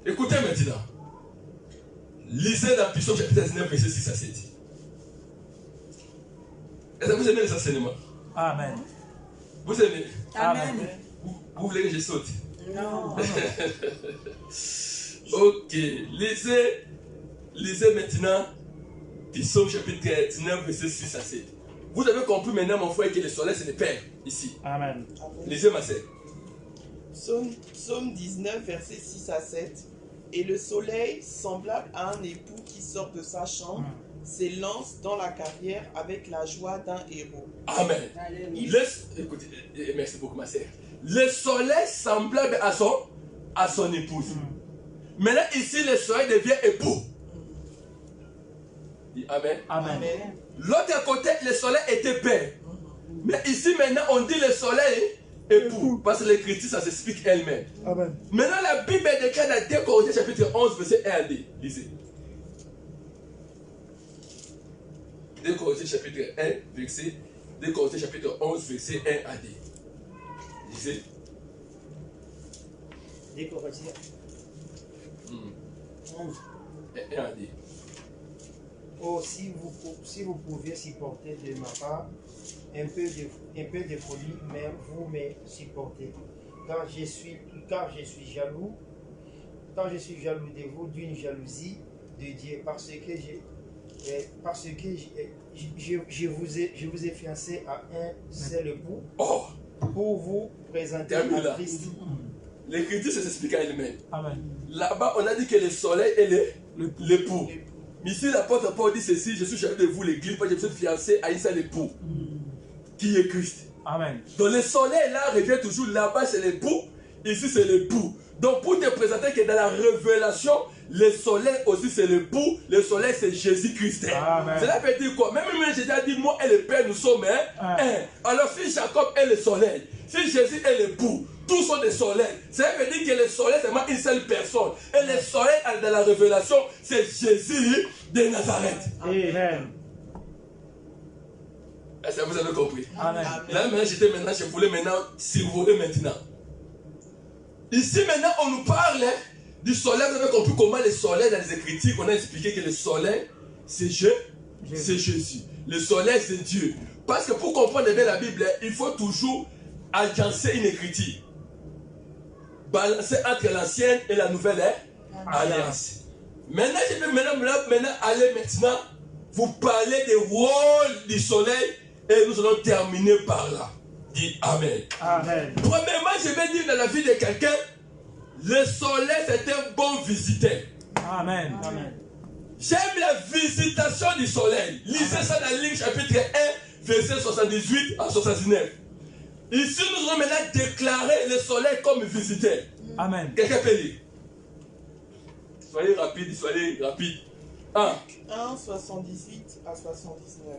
Écoutez maintenant. Lisez dans Psaume chapitre 19, verset 6 à 7. Est-ce que vous aimez les enseignements? Amen. Vous aimez? Amen. Vous voulez que je saute? Non. Ok, lisez maintenant Psaume chapitre 19, verset 6 à 7. Vous avez compris maintenant, mon frère, que le soleil c'est le Père ici. Amen. Lisez ma sœur. Psaume 19, versets 6 à 7. Et le soleil, semblable à un époux qui sort de sa chambre, s'élance dans la carrière avec la joie d'un héros. Amen. Écoutez, merci beaucoup ma sœur. Le soleil semblable à son épouse. Maintenant ici le soleil devient époux. Dis Amen. Amen. L'autre côté le soleil était père. Mais ici maintenant on dit le soleil époux. Parce que l'écriture ça s'explique elle-même. Amen. Maintenant la Bible déclare dans 2 Corinthiens chapitre 11 verset 1 à 2. Lisez. 2 Corinthiens chapitre 1 verset 2 Corinthiens chapitre 11 verset 1 à 2. Lisez. 2 Corinthiens 11. 1 à 2. Oh, si vous pouviez supporter de ma part un peu de folie, mais vous me supportez. Quand je suis jaloux de vous d'une jalousie de Dieu, parce que je vous ai fiancé à un seul époux pour vous présenter à Christ. L'écriture s'explique à elle-même. Amen. Là-bas, on a dit que le soleil est l'époux. Mais ici, l'apôtre Paul dit ceci, je suis jaloux de vous, l'église, parce que je suis fiancé à un seul époux, qui est Christ. Amen. Donc le soleil, là, revient toujours. Là-bas, c'est l'époux, ici, c'est l'époux. Donc, pour te présenter que dans la révélation, le soleil aussi, c'est l'époux. Le soleil, c'est Jésus-Christ. Cela veut dire quoi? Même Jésus a dit, moi et le Père, nous sommes un. Alors, si Jacob est le soleil, si Jésus est l'époux, tous sont des soleils. Cela veut dire que le soleil, c'est vraiment une seule personne. Et le soleil, dans la révélation, c'est Jésus de Nazareth. Amen. Est-ce que vous avez compris? Amen. Là, maintenant, je voulais maintenant survoler maintenant. Ici, maintenant, on nous parle du soleil. Vous avez compris comment le soleil, dans les Écritures, on a expliqué que le soleil, c'est Jésus. Le soleil, c'est Dieu. Parce que pour comprendre bien la Bible, il faut toujours agencer une écriture. Balancer entre l'ancienne et la nouvelle alliance. Maintenant, je vais maintenant aller maintenant vous parler des rôles du soleil et nous allons terminer par là. Dis Amen. Amen. Premièrement, je vais dire dans la vie de quelqu'un, le soleil c'est un bon visiteur. Amen. Amen. J'aime la visitation du soleil. Lisez ça dans Luc chapitre 1, verset 78 à 79. Ici, nous allons maintenant déclarer le soleil comme visiteur. Amen. Quelqu'un peut lire. Soyez rapide, soyez rapide. Ah. 1, 78 à 79.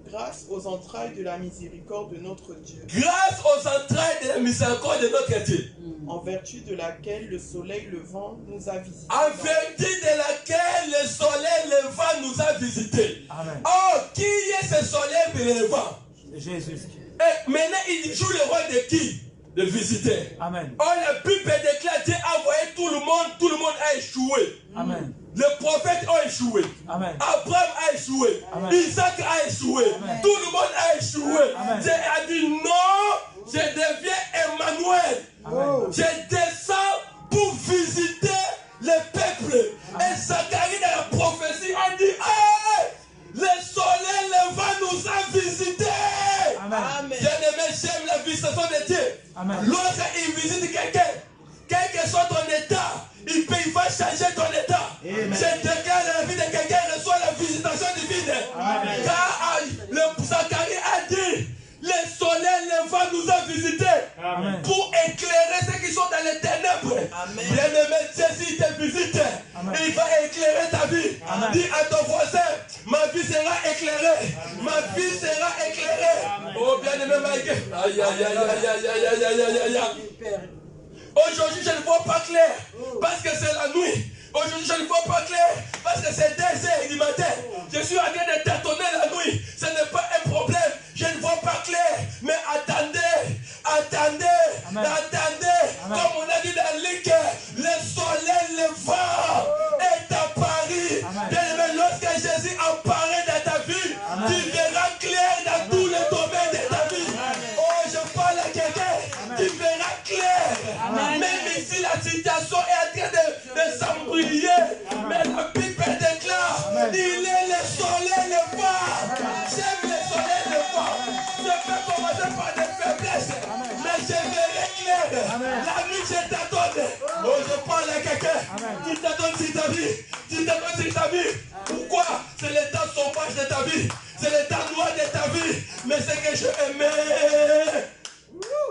Grâce aux entrailles de la miséricorde de notre Dieu. Grâce aux entrailles de la miséricorde de notre Dieu. En vertu de laquelle le soleil levant nous a visités. En vertu de laquelle le soleil levant nous a visités. Amen. Oh, qui est ce soleil levant? Jésus. Et maintenant, il joue le rôle de qui? De visiter. Amen. Oh, la Bible déclare, Dieu a envoyé tout le monde a échoué. Amen. Les prophètes ont échoué. Amen. Abraham a échoué. Amen. Isaac a échoué. Amen. Tout le monde a échoué. Amen. Dieu a dit non, je deviens Emmanuel. Amen. Je descends pour visiter le peuple. Et Zacharie dans la prophétie a dit, hey, le soleil levant nous a visités. Amen. Bien-aimé, j'aime la visitation de Dieu. Amen. Lorsqu'il visite quelqu'un, quel que soit ton état, il va changer ton état. Amen. Je déclare dans la vie de quelqu'un reçoit la visitation divine. Amen. Car le Zacharie a dit, le soleil levant nous a visités. Amen. Pour éclairer ceux qui sont dans les ténèbres. Bien-aimé, Jésus te visite. Amen. Il va éclairer ta vie. Amen. Dis à ton voisin, ma vie sera éclairée. Ma vie sera éclairée. Oh, bien-aimé, Mike. Aïe, aïe, aïe, aïe, aïe, aïe, aïe, aïe, aïe, aïe. Aujourd'hui, je ne vois pas clair parce que c'est la nuit. Aujourd'hui, je ne vois pas clair parce que c'est 2h du matin. Je suis en train de tâtonner la nuit. Ce n'est pas un problème. Je ne vois pas clair. Mais attendez, attendez, Amen. attendez. Amen. Comme on a dit dans Luc, le soleil levant est apparu. Bien-aimé, lorsque Jésus apparaît dans ta vie, Amen. tu verras clair dans tous les domaines de ta vie. Oh, je parle à quelqu'un. Tu verras clair. Amen. Même ici, la situation est en train de s'embrouiller. Mais la Bible déclare, Amen. il est le soleil levant. J'aime le soleil levant. Je peux commencer par des faiblesses, mais je verrai clair. Amen. La nuit, je t'attends. Oh, je parle à quelqu'un. Tu t'attends sur ta vie. Tu t'attends sur ta vie. Pourquoi? C'est l'état sauvage de ta vie. C'est l'état noir de ta vie. Mais ce que je aimais.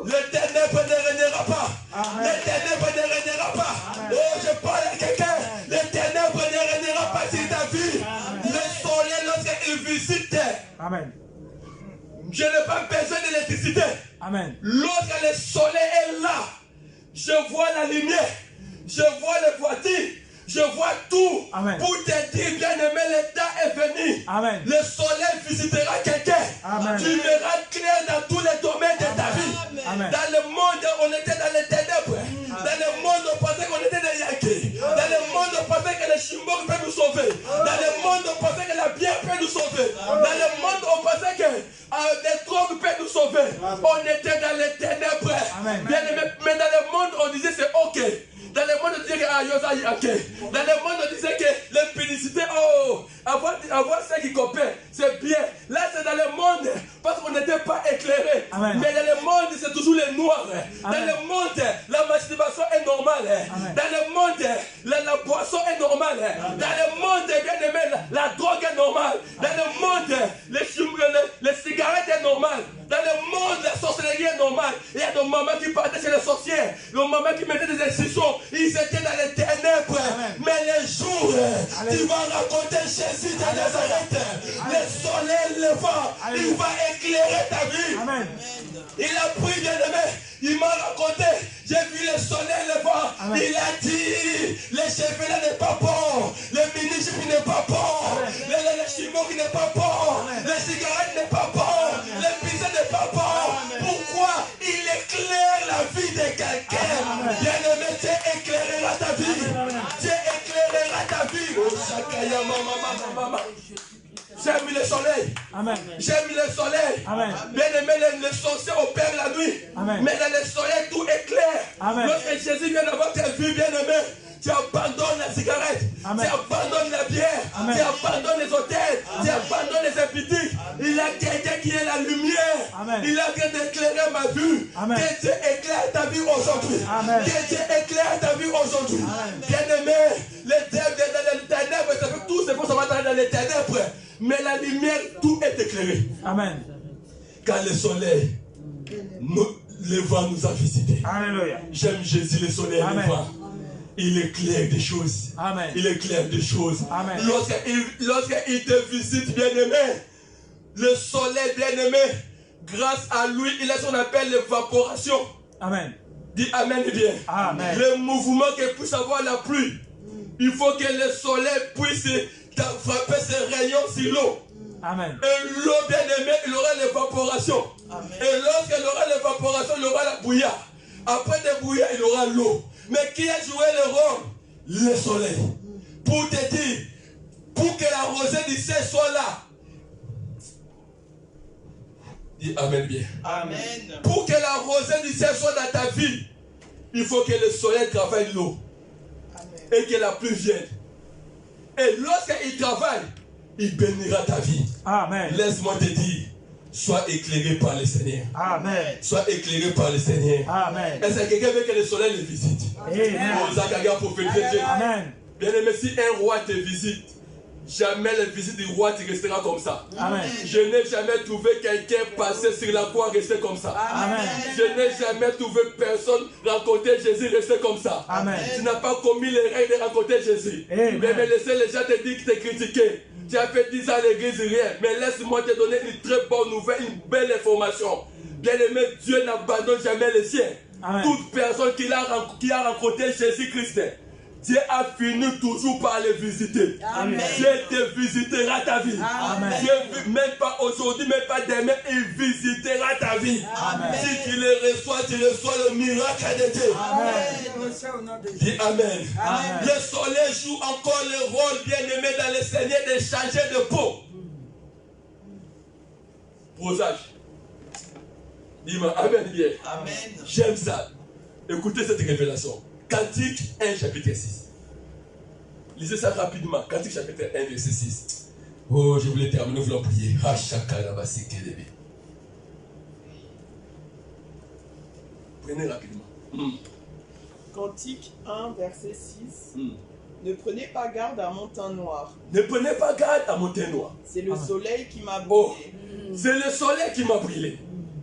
Le ténèbre ne régnera pas. Amen. Le ténèbre ne régnera pas. Oh, je parle à quelqu'un. Le ténèbre ne régnera pas sur ta vie. Le soleil, lorsqu'il visite, Amen. je n'ai pas besoin d'électricité. Amen. Lorsque le soleil est là, je vois la lumière. Je vois les voitures. Je vois tout. Amen. Pour te dire, bien-aimé, le temps est venu. Amen. Le soleil visitera quelqu'un. Amen. Tu verras clair dans tous les domaines de ta vie. Amen. Dans le monde, on était dans les ténèbres. Dans le monde, on pensait qu'on était des Yankees. Dans le monde, on pensait que le chimbok peut nous sauver. Dans le monde, on pensait que la bière peut nous sauver. Dans le monde, on pensait que les drogues peuvent nous sauver. On était dans les ténèbres. Amen. Bien-aimé, mais dans le monde, on disait c'est ok. Dans le monde, on disait que ok. Dans le monde, on disait que l'impudicité, oh, avoir ça qui copain, c'est bien. Là, c'est dans le monde, parce qu'on n'était pas éclairé. Amen. Mais dans le monde, c'est toujours les noirs. Dans Amen. le monde, la masturbation est normale. Amen. Dans le monde, la boisson est normale. Dans le monde, bien aimé, la drogue est normale. Dans le monde, les cigarettes est normale. Dans le monde, la sorcellerie est normale. Il y a des mamans qui partaient chez les sorcières, des mamans qui mettaient des instructions. Ils étaient dans les ténèbres. Amen. Mais les jours, tu vas raconter Jésus de Nazareth. Le soleil levant, il va éclairer ta vie. Amen. Il a pris, bien aimé, il m'a raconté, j'ai vu le soleil levant. Amen. Il a dit, le cheveux là n'est pas bon, le mini-jupe n'est pas bon, le chimot qui n'est pas bon, les cigarettes n'est pas bon, le pizza n'est pas bon. Pourquoi? Il éclaire la vie de quelqu'un. Bien aimé, Dieu éclairera ta vie. Dieu éclairera ta vie. Oh, Shakaya, maman. J'aime le soleil. Amen. J'aime le soleil. Amen. Bien aimé, le sorcier opère la nuit. Amen. Mais dans le soleil, tout est clair. Amen. Lorsque Jésus vient d'avoir ta vie, bien aimé, tu abandonnes la cigarette. Amen. Tu abandonnes la bière. Amen. Tu abandonnes les hôtels. Tu abandonnes les impudiques. Il a quelqu'un qui est la lumière. Amen. Il a quelqu'un d'éclairer ma vue. Amen. Que Dieu éclaire ta vie aujourd'hui. Amen. Que Dieu éclaire ta vie aujourd'hui. Bien aimé, les ténèbres, ça fait tout ce qu'on va dans les ténèbres. Mais la lumière, tout est éclairé. Amen. Quand le soleil le vent nous a visités. Alléluia. J'aime Jésus, le soleil Amen. levant. il éclaire des choses. Amen. Il éclaire des choses. Amen. Lorsqu'il te visite, bien-aimé, le soleil, bien-aimé, grâce à lui, il a ce qu'on appelle l'évaporation. Amen. Dis Amen bien. Amen. Le mouvement qu'il puisse avoir la pluie, il faut que le soleil puisse frapper ses rayons sur l'eau. Amen. Et l'eau, bien-aimé, il aura l'évaporation. Et lorsqu'il aura l'évaporation, il aura la bouillarde. Après des bouillards, il aura l'eau. Mais qui a joué le rôle? Le soleil. Pour te dire, pour que la rosée du ciel soit là. Dis Amen bien. Amen. Pour que la rosée du ciel soit dans ta vie, il faut que le soleil travaille l'eau. Et que la pluie vienne. Et lorsqu'il travaille, il bénira ta vie. Amen. Laisse-moi te dire, sois éclairé par le Seigneur. Amen. Sois éclairé par le Seigneur. Amen. Est-ce que quelqu'un veut que le soleil le visite? Amen. Amen. Bien aimé, si un roi te visite, jamais la visite du roi te restera comme ça. Amen. Je n'ai jamais trouvé quelqu'un passer sur la croix rester comme ça. Amen. Je n'ai jamais trouvé personne rencontrer Jésus rester comme ça. Amen. Tu n'as pas commis les règles de rencontrer Jésus. Amen. Mais laissez les gens te dire que tu es critiqué. Tu as fait 10 ans à l'église, rien. Mais laisse-moi te donner une très bonne nouvelle, une belle information. Bien aimé, Dieu n'abandonne jamais les siens. Amen. Toute personne qui a rencontré Jésus-Christ, Dieu a fini toujours par les visiter. Amen. Dieu te visitera ta vie. Amen. Dieu, même pas aujourd'hui, même pas demain, il visitera ta vie. Amen. Si tu le reçois, tu reçois le miracle de Dieu. Amen. Dis Amen. Amen. Le soleil joue encore le rôle bien aimé dans le Seigneur de changer de peau. Prosage. Dis-moi Amen bien. Amen. J'aime ça. Écoutez cette révélation. Cantique 1, chapitre 6. Lisez ça rapidement. Cantique chapitre 1, verset 6. Oh, je voulais terminer, nous voulons prier. Prenez rapidement. Cantique 1, verset 6. Ne prenez pas garde à mon teint noir. Ne prenez pas garde à mon teint noir. C'est le soleil qui m'a Oh, brûlé. c'est le soleil qui m'a brûlé.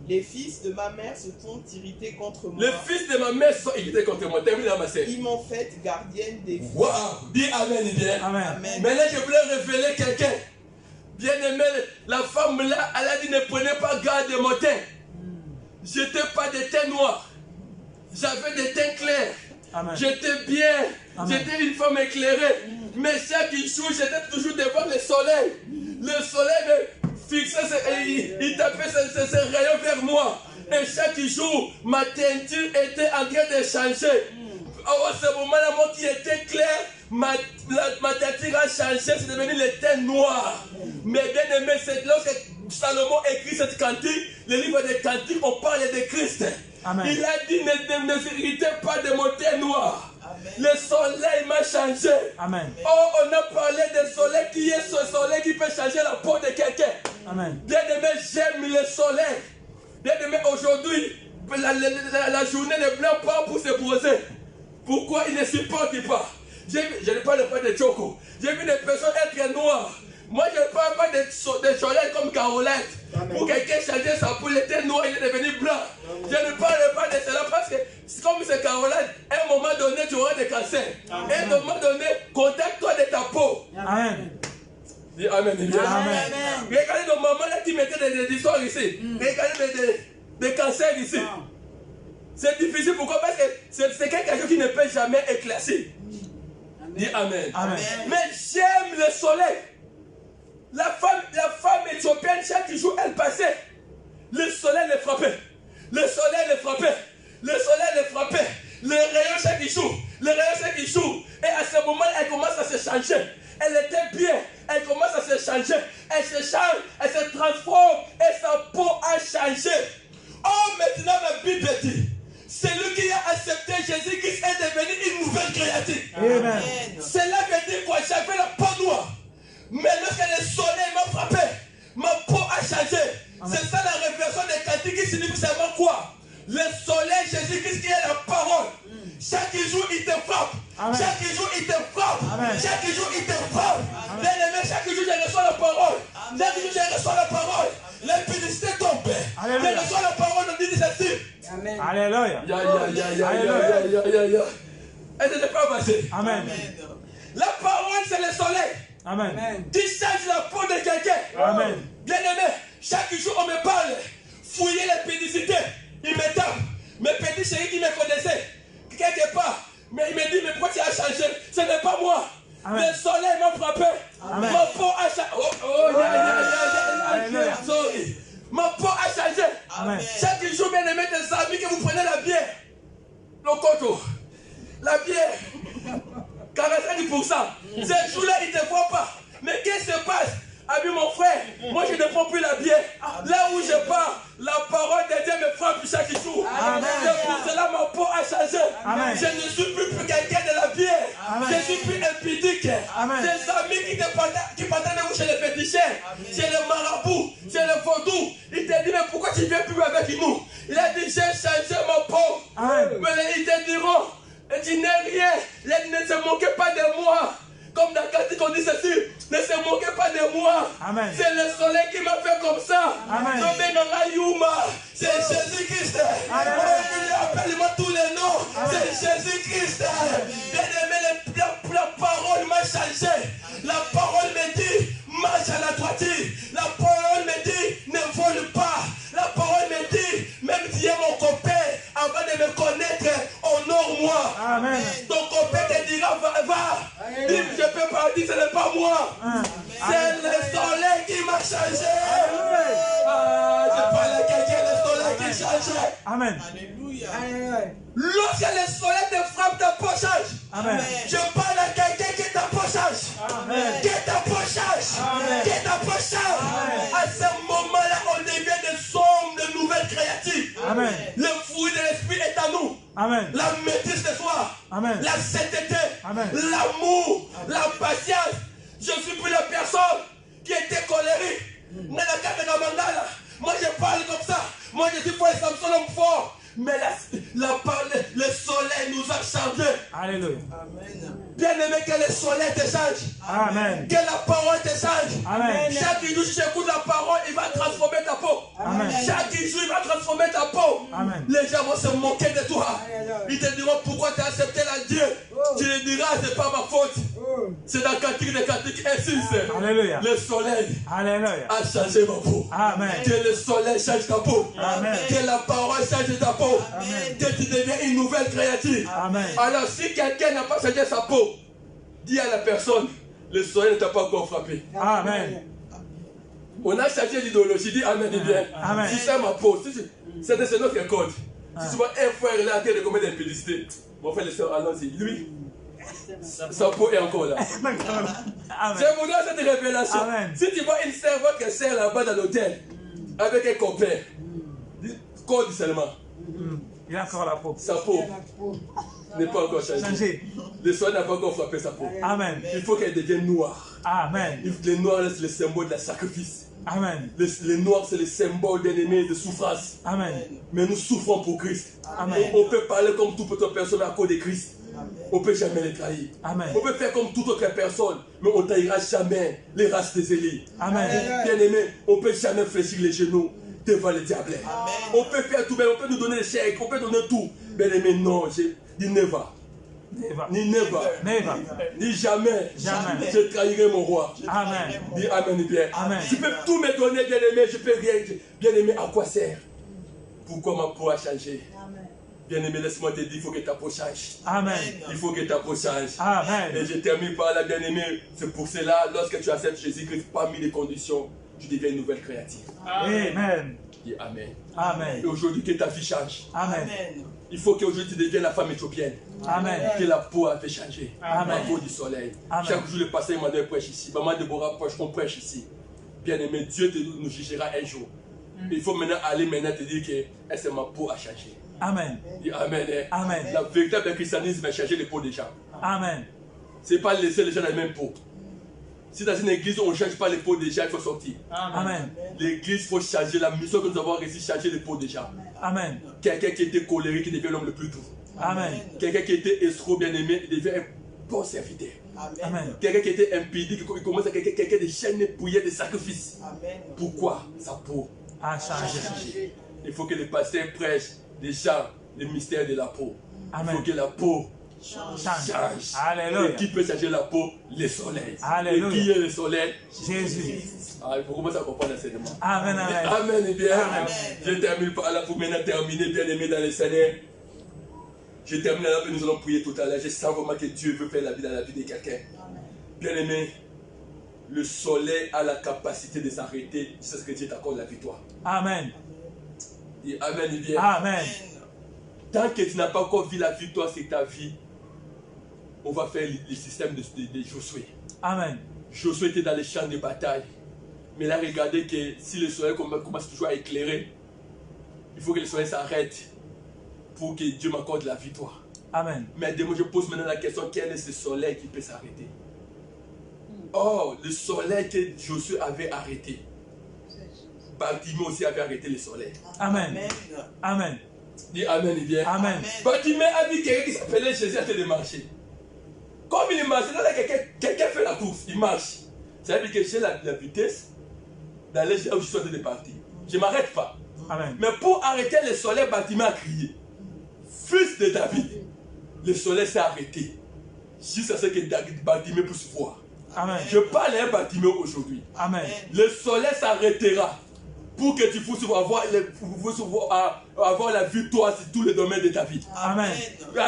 Les fils de ma mère se font irriter contre moi. Les fils de ma mère sont irrités contre moi. Termine là, ma sœur. Ils m'ont fait gardienne des filles. Waouh, dis Amen, bien. Amen. Amen. Maintenant, je voulais révéler quelqu'un. Bien aimé, la femme là, elle a dit ne prenez pas garde de mon teint. J'étais pas de teint noir. J'avais des teints clairs. Amen. J'étais bien. Amen. J'étais une femme éclairée. Mais chaque jour, j'étais toujours devant le soleil. Le soleil me fixait, il tapait ses rayons vers moi. Et chaque jour, ma teinture était en train de changer. À ce moment-là, moi qui était clair, ma teinture a changé, c'est devenu le teint noir. Mais bien aimé, c'est lorsque Salomon écrit cette cantique, le livre des cantiques, on parle de Christ. Amen. Il a dit ne s'irritez pas de mon teint noir. Le soleil m'a changé. Amen. Oh, on a parlé du soleil. Qui est ce soleil qui peut changer la peau de quelqu'un? Amen. Bien aimé, j'aime le soleil. Bien aimé, aujourd'hui, la journée ne blanc pas pour se poser. Pourquoi il ne supporte pas? Je ne parle pas de Choco. J'ai vu des personnes être noires. Moi, je ne parle pas de soleil comme Caroline. Pour quelqu'un changer sa peau, il était noir, il est devenu blanc. Je ne parle pas de cela parce que, comme c'est Caroline, à un moment donné, tu auras des cancers. À un moment donné, contacte-toi de ta peau. Amen. Dis Amen. Amen. Regardez nos mamans là qui mettaient des histoires ici. Regardez des cancers ici. C'est difficile, pourquoi? Parce que c'est quelque chose qui ne peut jamais éclaircir. Dis Amen. Amen. Mais j'aime le soleil. La femme éthiopienne, chaque jour, elle passait. Le soleil les frappait. Le soleil les frappait. Le soleil les frappait. Les rayons chaque jour. Les rayons chaque jour. Et à ce moment, elle commence à se changer. Elle était bien. Elle commence à se changer. Elle se change. Elle se transforme. Et sa peau a changé. Oh, maintenant, ma Bible dit, celui qui a accepté Jésus-Christ est devenu une nouvelle créature. Amen. Cela veut dire quoi? J'avais la peau noire. Mais lorsque le soleil m'a frappé, ma peau a changé. C'est ça la révélation des cantiques qui signifie seulement quoi? Le soleil, Jésus-Christ qui est la parole. Chaque jour il te frappe. Amen. Chaque jour il te frappe. Amen. Chaque jour il te frappe. Bien aimé, chaque jour je reçois la parole. Chaque jour je reçois la parole. La publicité tombe. Alléluia. Je reçois la parole de l'initiative. Amen. Alléluia. Ya. Elle ne s'est pas passée. Amen. La parole, c'est le soleil. Amen. Tu changes la peau de quelqu'un. Amen. Bien aimé, chaque jour on me parle. Fouiller les pédicités. Il me tape. Mes petits chéris qui me connaissaient, quelque part. Mais il me dit, mais pourquoi tu as changé? Ce n'est pas moi. Amen. Le soleil m'a frappé. Amen. Ma peau a changé. Sorry. Ma peau a changé. Amen. Chaque jour, bien aimé, des amis que vous prenez la bière. Le coteau. La bière. 45%. Ce jour-là, il ne te voit pas. Mais qu'est-ce qui se passe? Ami mon frère, moi je ne prends plus la bière. Là où je pars, la parole de Dieu me frappe chaque jour. C'est pour cela ma peau a changé. Amen. Je ne suis plus quelqu'un de la bière. Amen. Je suis plus impudique. Amen. Des amis qui partaient de vous chez les féticheurs, chez le marabout, chez le vaudou. Il te dit, mais pourquoi tu ne viens plus avec nous? Il a dit, j'ai changé ma peau. Amen. Mais ils te diront, tu n'es rien. Il ne se moquez pas de moi. Comme dans le cantique on dit ceci, ne se moquez pas de moi. Amen. C'est le soleil qui m'a fait comme ça. Amen. C'est Jésus-Christ. Appelle-moi tous les noms. C'est Jésus-Christ. Bien aimé, la parole m'a changé. La parole me dit, marche à la droiture. La parole me dit, ne vole pas. La parole me dit, même si tu es mon copain, avant de me connaître, honore-moi. Amen. Ton copain te dira, va. Dis, je ne peux pas dire, ce n'est pas moi. C'est le soleil qui m'a changé. Je parle à quelqu'un, le soleil qui change. Amen. Alléluia. Lorsque le soleil te frappe, ta peau change. Amen. Je parle à quelqu'un qui ta peau change. Amen. Que ta peau change. Amen. Que ta peau change. À ce moment-là, on devient des hommes de nouvelles créatures. Amen. Le fruit de l'esprit est à nous. Amen. La maîtrise de soi. Amen. La sainteté. Amen. L'amour. La patience. Je suis plus la personne qui était colérique. Moi, je parle comme ça. Moi, je suis fort et Samson homme fort. Mais le soleil nous a changé. Alléluia. Amen. Bien aimé, que le soleil te change. Amen. Que la parole te change. Amen. Chaque jour, si j'écoute la parole, il va transformer ta peau. Amen. Chaque jour, il va transformer ta peau. Amen. Les gens vont se moquer de toi. Ils te diront pourquoi tu as accepté la Dieu. Tu lui diras, c'est pas ma faute. C'est dans le cantique des cantiques. Ainsi, Alléluia. le soleil Alléluia. a changé ma peau. Amen. Que le soleil change ta peau. Amen. Que la parole change ta peau. Amen. Que tu deviens une nouvelle créature. Amen. Alors, si quelqu'un n'a pas changé sa peau, dis à la personne, le soleil ne t'a pas encore frappé. Amen. On a changé l'idéologie, dis Amen, dis bien. Amen. Si c'est ma peau, c'est notre code. Si tu vois un frère là qui a commis des impudicités, mon frère, le soeur, allons-y. Lui, sa peau est encore là. Amen. Je vous donne cette révélation. Amen. Si tu vois une sœur, votre sœur là-bas dans l'hôtel, avec un copain, dis code seulement. Il a encore la peau. Sa peau n'est pas encore changée. Changé. Le soleil n'a pas encore frappé sa peau. Amen. Il faut qu'elle devienne noire. Amen. Le noir, c'est le symbole de la sacrifice. Amen. Le noir, c'est le symbole d'ennemi de souffrance. Amen. Mais nous souffrons pour Christ. Amen. On peut parler comme toute autre personne à cause de Christ. On ne peut jamais les trahir. Amen. On peut faire comme toute autre personne, mais on ne trahira jamais les races des élites. Amen. Bien aimé, on ne peut jamais fléchir les genoux devant le diable. On peut faire tout, mais on peut nous donner les chèques, on peut donner tout. Bien aimé, non, dis never. Never. Ni never. Never. Ni jamais. Jamais. Je trahirai mon roi. Amen. Dis amen, bien. Amen. Tu peux tout me donner, bien aimé, je peux rien. Bien aimé, à quoi sert? Pourquoi ma peau a changé? Bien aimé, laisse-moi te dire, il faut que ta peau change. Amen. Il faut que ta peau change. Amen. Et je termine par là, bien aimé. C'est pour cela, lorsque tu acceptes Jésus-Christ, parmi les conditions, tu deviens une nouvelle créature. Amen. Dis amen. Amen. Et aujourd'hui, que ta vie change. Amen. Il faut qu'aujourd'hui tu deviennes la femme éthiopienne. Amen. Que la peau a fait changer. Amen. La peau du soleil. Amen. Chaque jour, le pasteur m'a dit prêche ici. Maman Déborah prêche, on prêche ici. Bien aimé, Dieu nous jugera un jour. Il faut maintenant aller maintenant te dire que c'est ma peau a changé. Amen. Dis amen. Amen. La véritable christianisme va changer les peaux des gens. Amen. Ce n'est pas laisser les gens dans la même peau. Si dans une église on ne change pas les peaux des gens, il faut sortir. Amen. L'église, il faut changer. La mission que nous avons réussi, changer les peaux des gens. Amen. Quelqu'un qui était colérique, qui devient l'homme le plus doux. Amen. Quelqu'un qui était escroc, bien aimé, il devient un bon serviteur. Amen. Quelqu'un qui était impudique, il commence à quelqu'un de chaîne pouillé de sacrifice. Pourquoi? Sa peau A changé. Il faut que les pasteurs prêchent déjà le mystère de la peau. Amen. Il faut que la peau change. Alléluia. Et qui peut changer la peau? Le soleil. Alléluia. Et qui est le soleil? Jésus. Ah, il faut commencer à comprendre l'enseignement. Amen, amen. Amen et bien. Amen. Je termine par là pour maintenant terminer, bien aimé dans le Seigneur. Je termine là, nous allons prier tout à l'heure. Je sens vraiment que Dieu veut faire la vie dans la vie de quelqu'un. Bien aimé, le soleil a la capacité de s'arrêter. C'est ce que Dieu t'accorde la victoire. Amen. Dis Amen et bien. Amen. Tant que tu n'as pas encore vu la victoire sur ta vie, on va faire le système de Josué. Amen. Josué était dans les champs de bataille. Mais là, regardez que si le soleil commence toujours à éclairer, il faut que le soleil s'arrête pour que Dieu m'accorde la victoire. Amen. Mais moi, je pose maintenant la question, quel est ce soleil qui peut s'arrêter? Oh, le soleil que Josué avait arrêté. Bartimée aussi avait arrêté le soleil. Amen. Amen. Dis Amen et bien. Amen. Bartimée a vu quelqu'un qui s'appelait Jésus en train de marcher. Comme il marche, là, quelqu'un fait la course, il marche. Ça veut dire que j'ai la vitesse d'aller là où je suis en train de partir. Je ne m'arrête pas. Amen. Mais pour arrêter le soleil, Bartimée a crié. Fils de David, le soleil s'est arrêté. Jusqu'à ce que Bartimée puisse voir. Amen. Je parle à un Bartimée aujourd'hui. Amen. Le soleil s'arrêtera pour que tu puisses avoir la victoire sur tous les domaines de ta vie. Amen.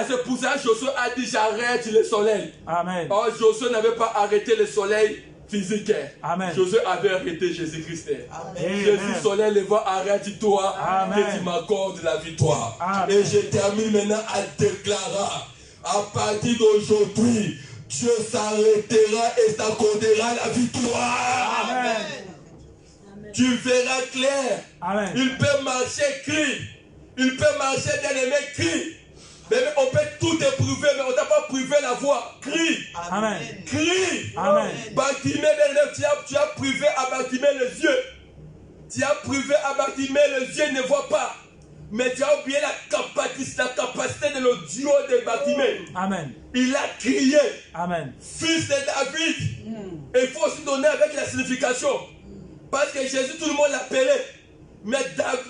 C'est pour ça que Josué a dit j'arrête le soleil. Amen. Or Josué n'avait pas arrêté le soleil physique. Amen. Josué avait arrêté Jésus-Christ. Amen. Jésus soleil le voit, arrête-toi Amen. que tu m'accordes la victoire. Amen. Et je termine maintenant à déclarer à partir d'aujourd'hui, Dieu s'arrêtera et s'accordera la victoire. Amen. Tu verras clair. Amen. Il peut marcher cri. Il peut marcher bien aimé cri. Mais on peut tout éprouver, mais on ne t'a pas privé la voix. Crie. Amen. Crie. Amen. Bartimée, bien aimé, tu as privé à Bartimée les yeux. Tu as privé à Bartimée les yeux ne voient pas. Mais tu as oublié la capacité de l'audio de Bartimée. Amen. Il a crié. Amen. Fils de David. Et il faut aussi donner avec la signification. Parce que Jésus, tout le monde l'appelait. Mais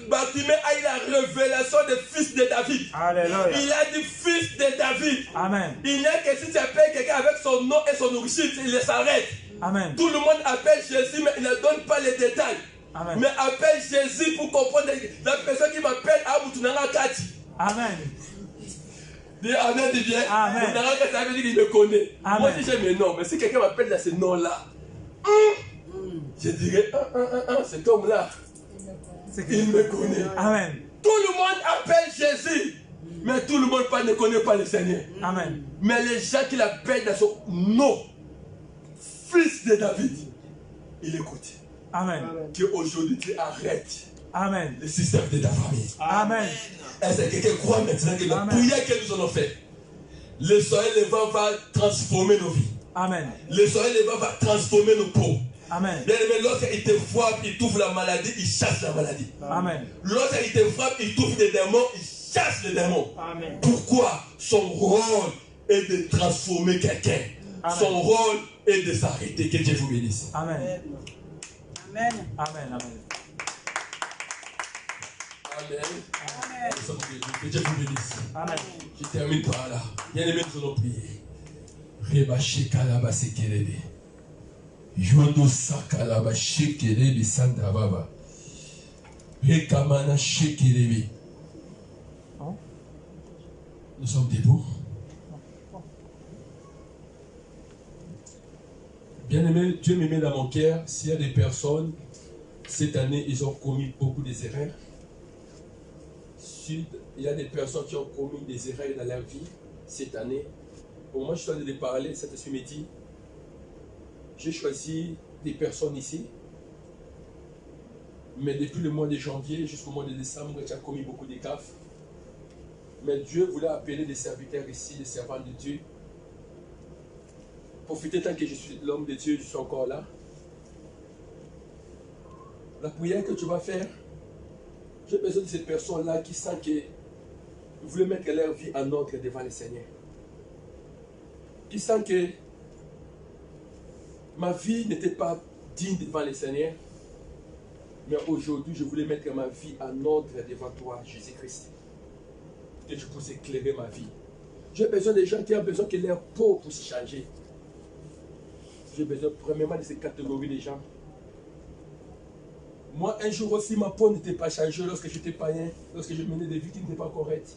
Bartimée a eu la révélation de fils de David. Alléluia. Il a dit fils de David. Amen. Il n'est que si tu appelles quelqu'un avec son nom et son origine, il s'arrête. Amen. Tout le monde appelle Jésus, mais il ne donne pas les détails. Amen. Mais appelle Jésus pour comprendre. La personne qui m'appelle Aboutunanga Kati. Amen. Dis Amen, dis bien. Amen. Ça veut dire qu'il me connaît. Amen. Moi, si j'ai mes noms, mais si quelqu'un m'appelle dans ce nom-là, je dirais, cet homme-là, il me connaît. Amen. Tout le monde appelle Jésus, mais tout le monde ne connaît pas le Seigneur. Amen. Mais les gens qui l'appellent dans son nom, fils de David, il écoute. Amen. Qu'aujourd'hui tu arrêtes Amen. le système de ta famille. Amen. Est-ce que quelqu'un croit maintenant que la prière que nous allons faire, le soleil levant va transformer nos vies. Amen. Le soleil levant va transformer nos peaux. Amen. Bien aimé, lorsqu'il te frappe, il trouve la maladie, il chasse la maladie. Amen. Lorsqu'il te frappe, il trouve des démons, il chasse les démons. Amen. Pourquoi? Son rôle est de transformer quelqu'un. Amen. Son rôle est de s'arrêter. Que Dieu vous bénisse. Amen. Amen. Amen. Amen. Amen. Que Dieu vous bénisse. Amen. Je termine par là. Bien aimé, nous allons prier. Rebaché kalaba sekelebe. Yondo sakalaba shekelebe sanda baba. Rekamana shekelebe. Nous sommes debout. Bien aimé, Dieu me met dans mon cœur. S'il y a des personnes, cette année, ils ont commis beaucoup d'erreurs. Il y a des personnes qui ont commis des erreurs dans leur vie cette année. Au moment où je suis en train de parler, cet après-midi, j'ai choisi des personnes ici. Mais depuis le mois de janvier jusqu'au mois de décembre, tu as commis beaucoup de gaffes. Mais Dieu voulait appeler des serviteurs ici, des servants de Dieu. Profitez tant que je suis l'homme de Dieu, je suis encore là. La prière que tu vas faire, j'ai besoin de ces personnes-là qui sentent qu'ils voulaient mettre leur vie en ordre devant le Seigneur. Qui sentent que ma vie n'était pas digne devant le Seigneur. Mais aujourd'hui, je voulais mettre ma vie en ordre devant toi, Jésus-Christ. Que je puisse éclairer ma vie. J'ai besoin des gens qui ont besoin que leur peau puisse changer. J'ai besoin premièrement de ces catégories de gens. Moi, un jour aussi, ma peau n'était pas changée lorsque j'étais païen, lorsque je menais des vies qui n'étaient pas correctes.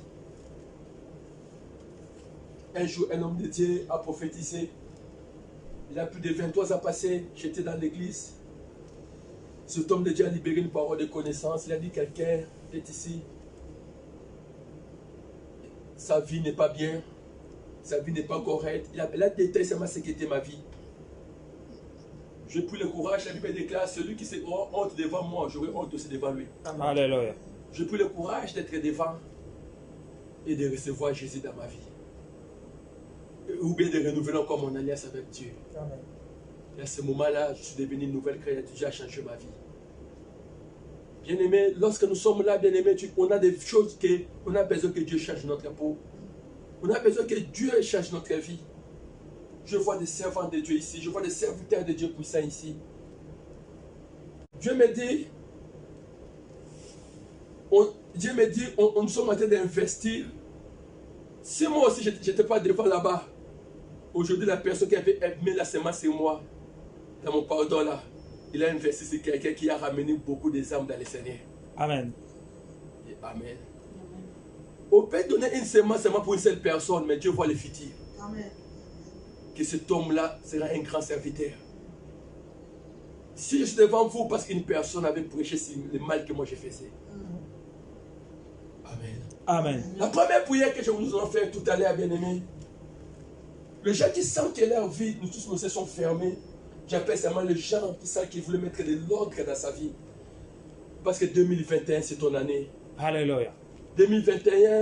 Un jour, un homme de Dieu a prophétisé. Il a plus de 23 ans passés, j'étais dans l'église. Cet homme de Dieu a libéré une parole de connaissance. Il a dit quelqu'un est ici. Sa vie n'est pas bien. Sa vie n'est pas correcte. Il a détaillé seulement ce qu'était ma vie. J'ai pris le courage, la Bible déclare, celui qui s'est honte devant moi, j'aurai honte aussi devant lui. Alléluia. J'ai pris le courage d'être devant et de recevoir Jésus dans ma vie. Ou bien de renouveler encore mon alliance avec Dieu. Amen. Et à ce moment-là, je suis devenu une nouvelle créature, Dieu a changé ma vie. Bien-aimé, lorsque nous sommes là, bien-aimé, on a des choses qu'on a besoin que Dieu change notre peau. On a besoin que Dieu change notre vie. Je vois des servants de Dieu ici, je vois des serviteurs de Dieu puissants ici. Dieu me dit, nous sommes en train d'investir. Si moi aussi je n'étais pas devant là-bas, aujourd'hui la personne qui avait mis la semence c'est moi, dans mon pardon là, il a investi sur quelqu'un qui a ramené beaucoup des âmes dans le Seigneur. Amen. Et amen. On peut donner une semence seulement pour une seule personne, mais Dieu voit le futur. Amen. Que cet homme-là sera un grand serviteur. Si je suis devant vous parce qu'une personne avait prêché sur le mal que moi je faisais. Amen. Amen. La première prière que je vous ai fait tout à l'heure, bien-aimés, les gens qui sentent que leur vie, nous tous nos yeux sont fermés, j'appelle seulement les gens qui sentent qu'ils voulaient mettre de l'ordre dans sa vie. Parce que 2021, c'est ton année. Alléluia. 2021,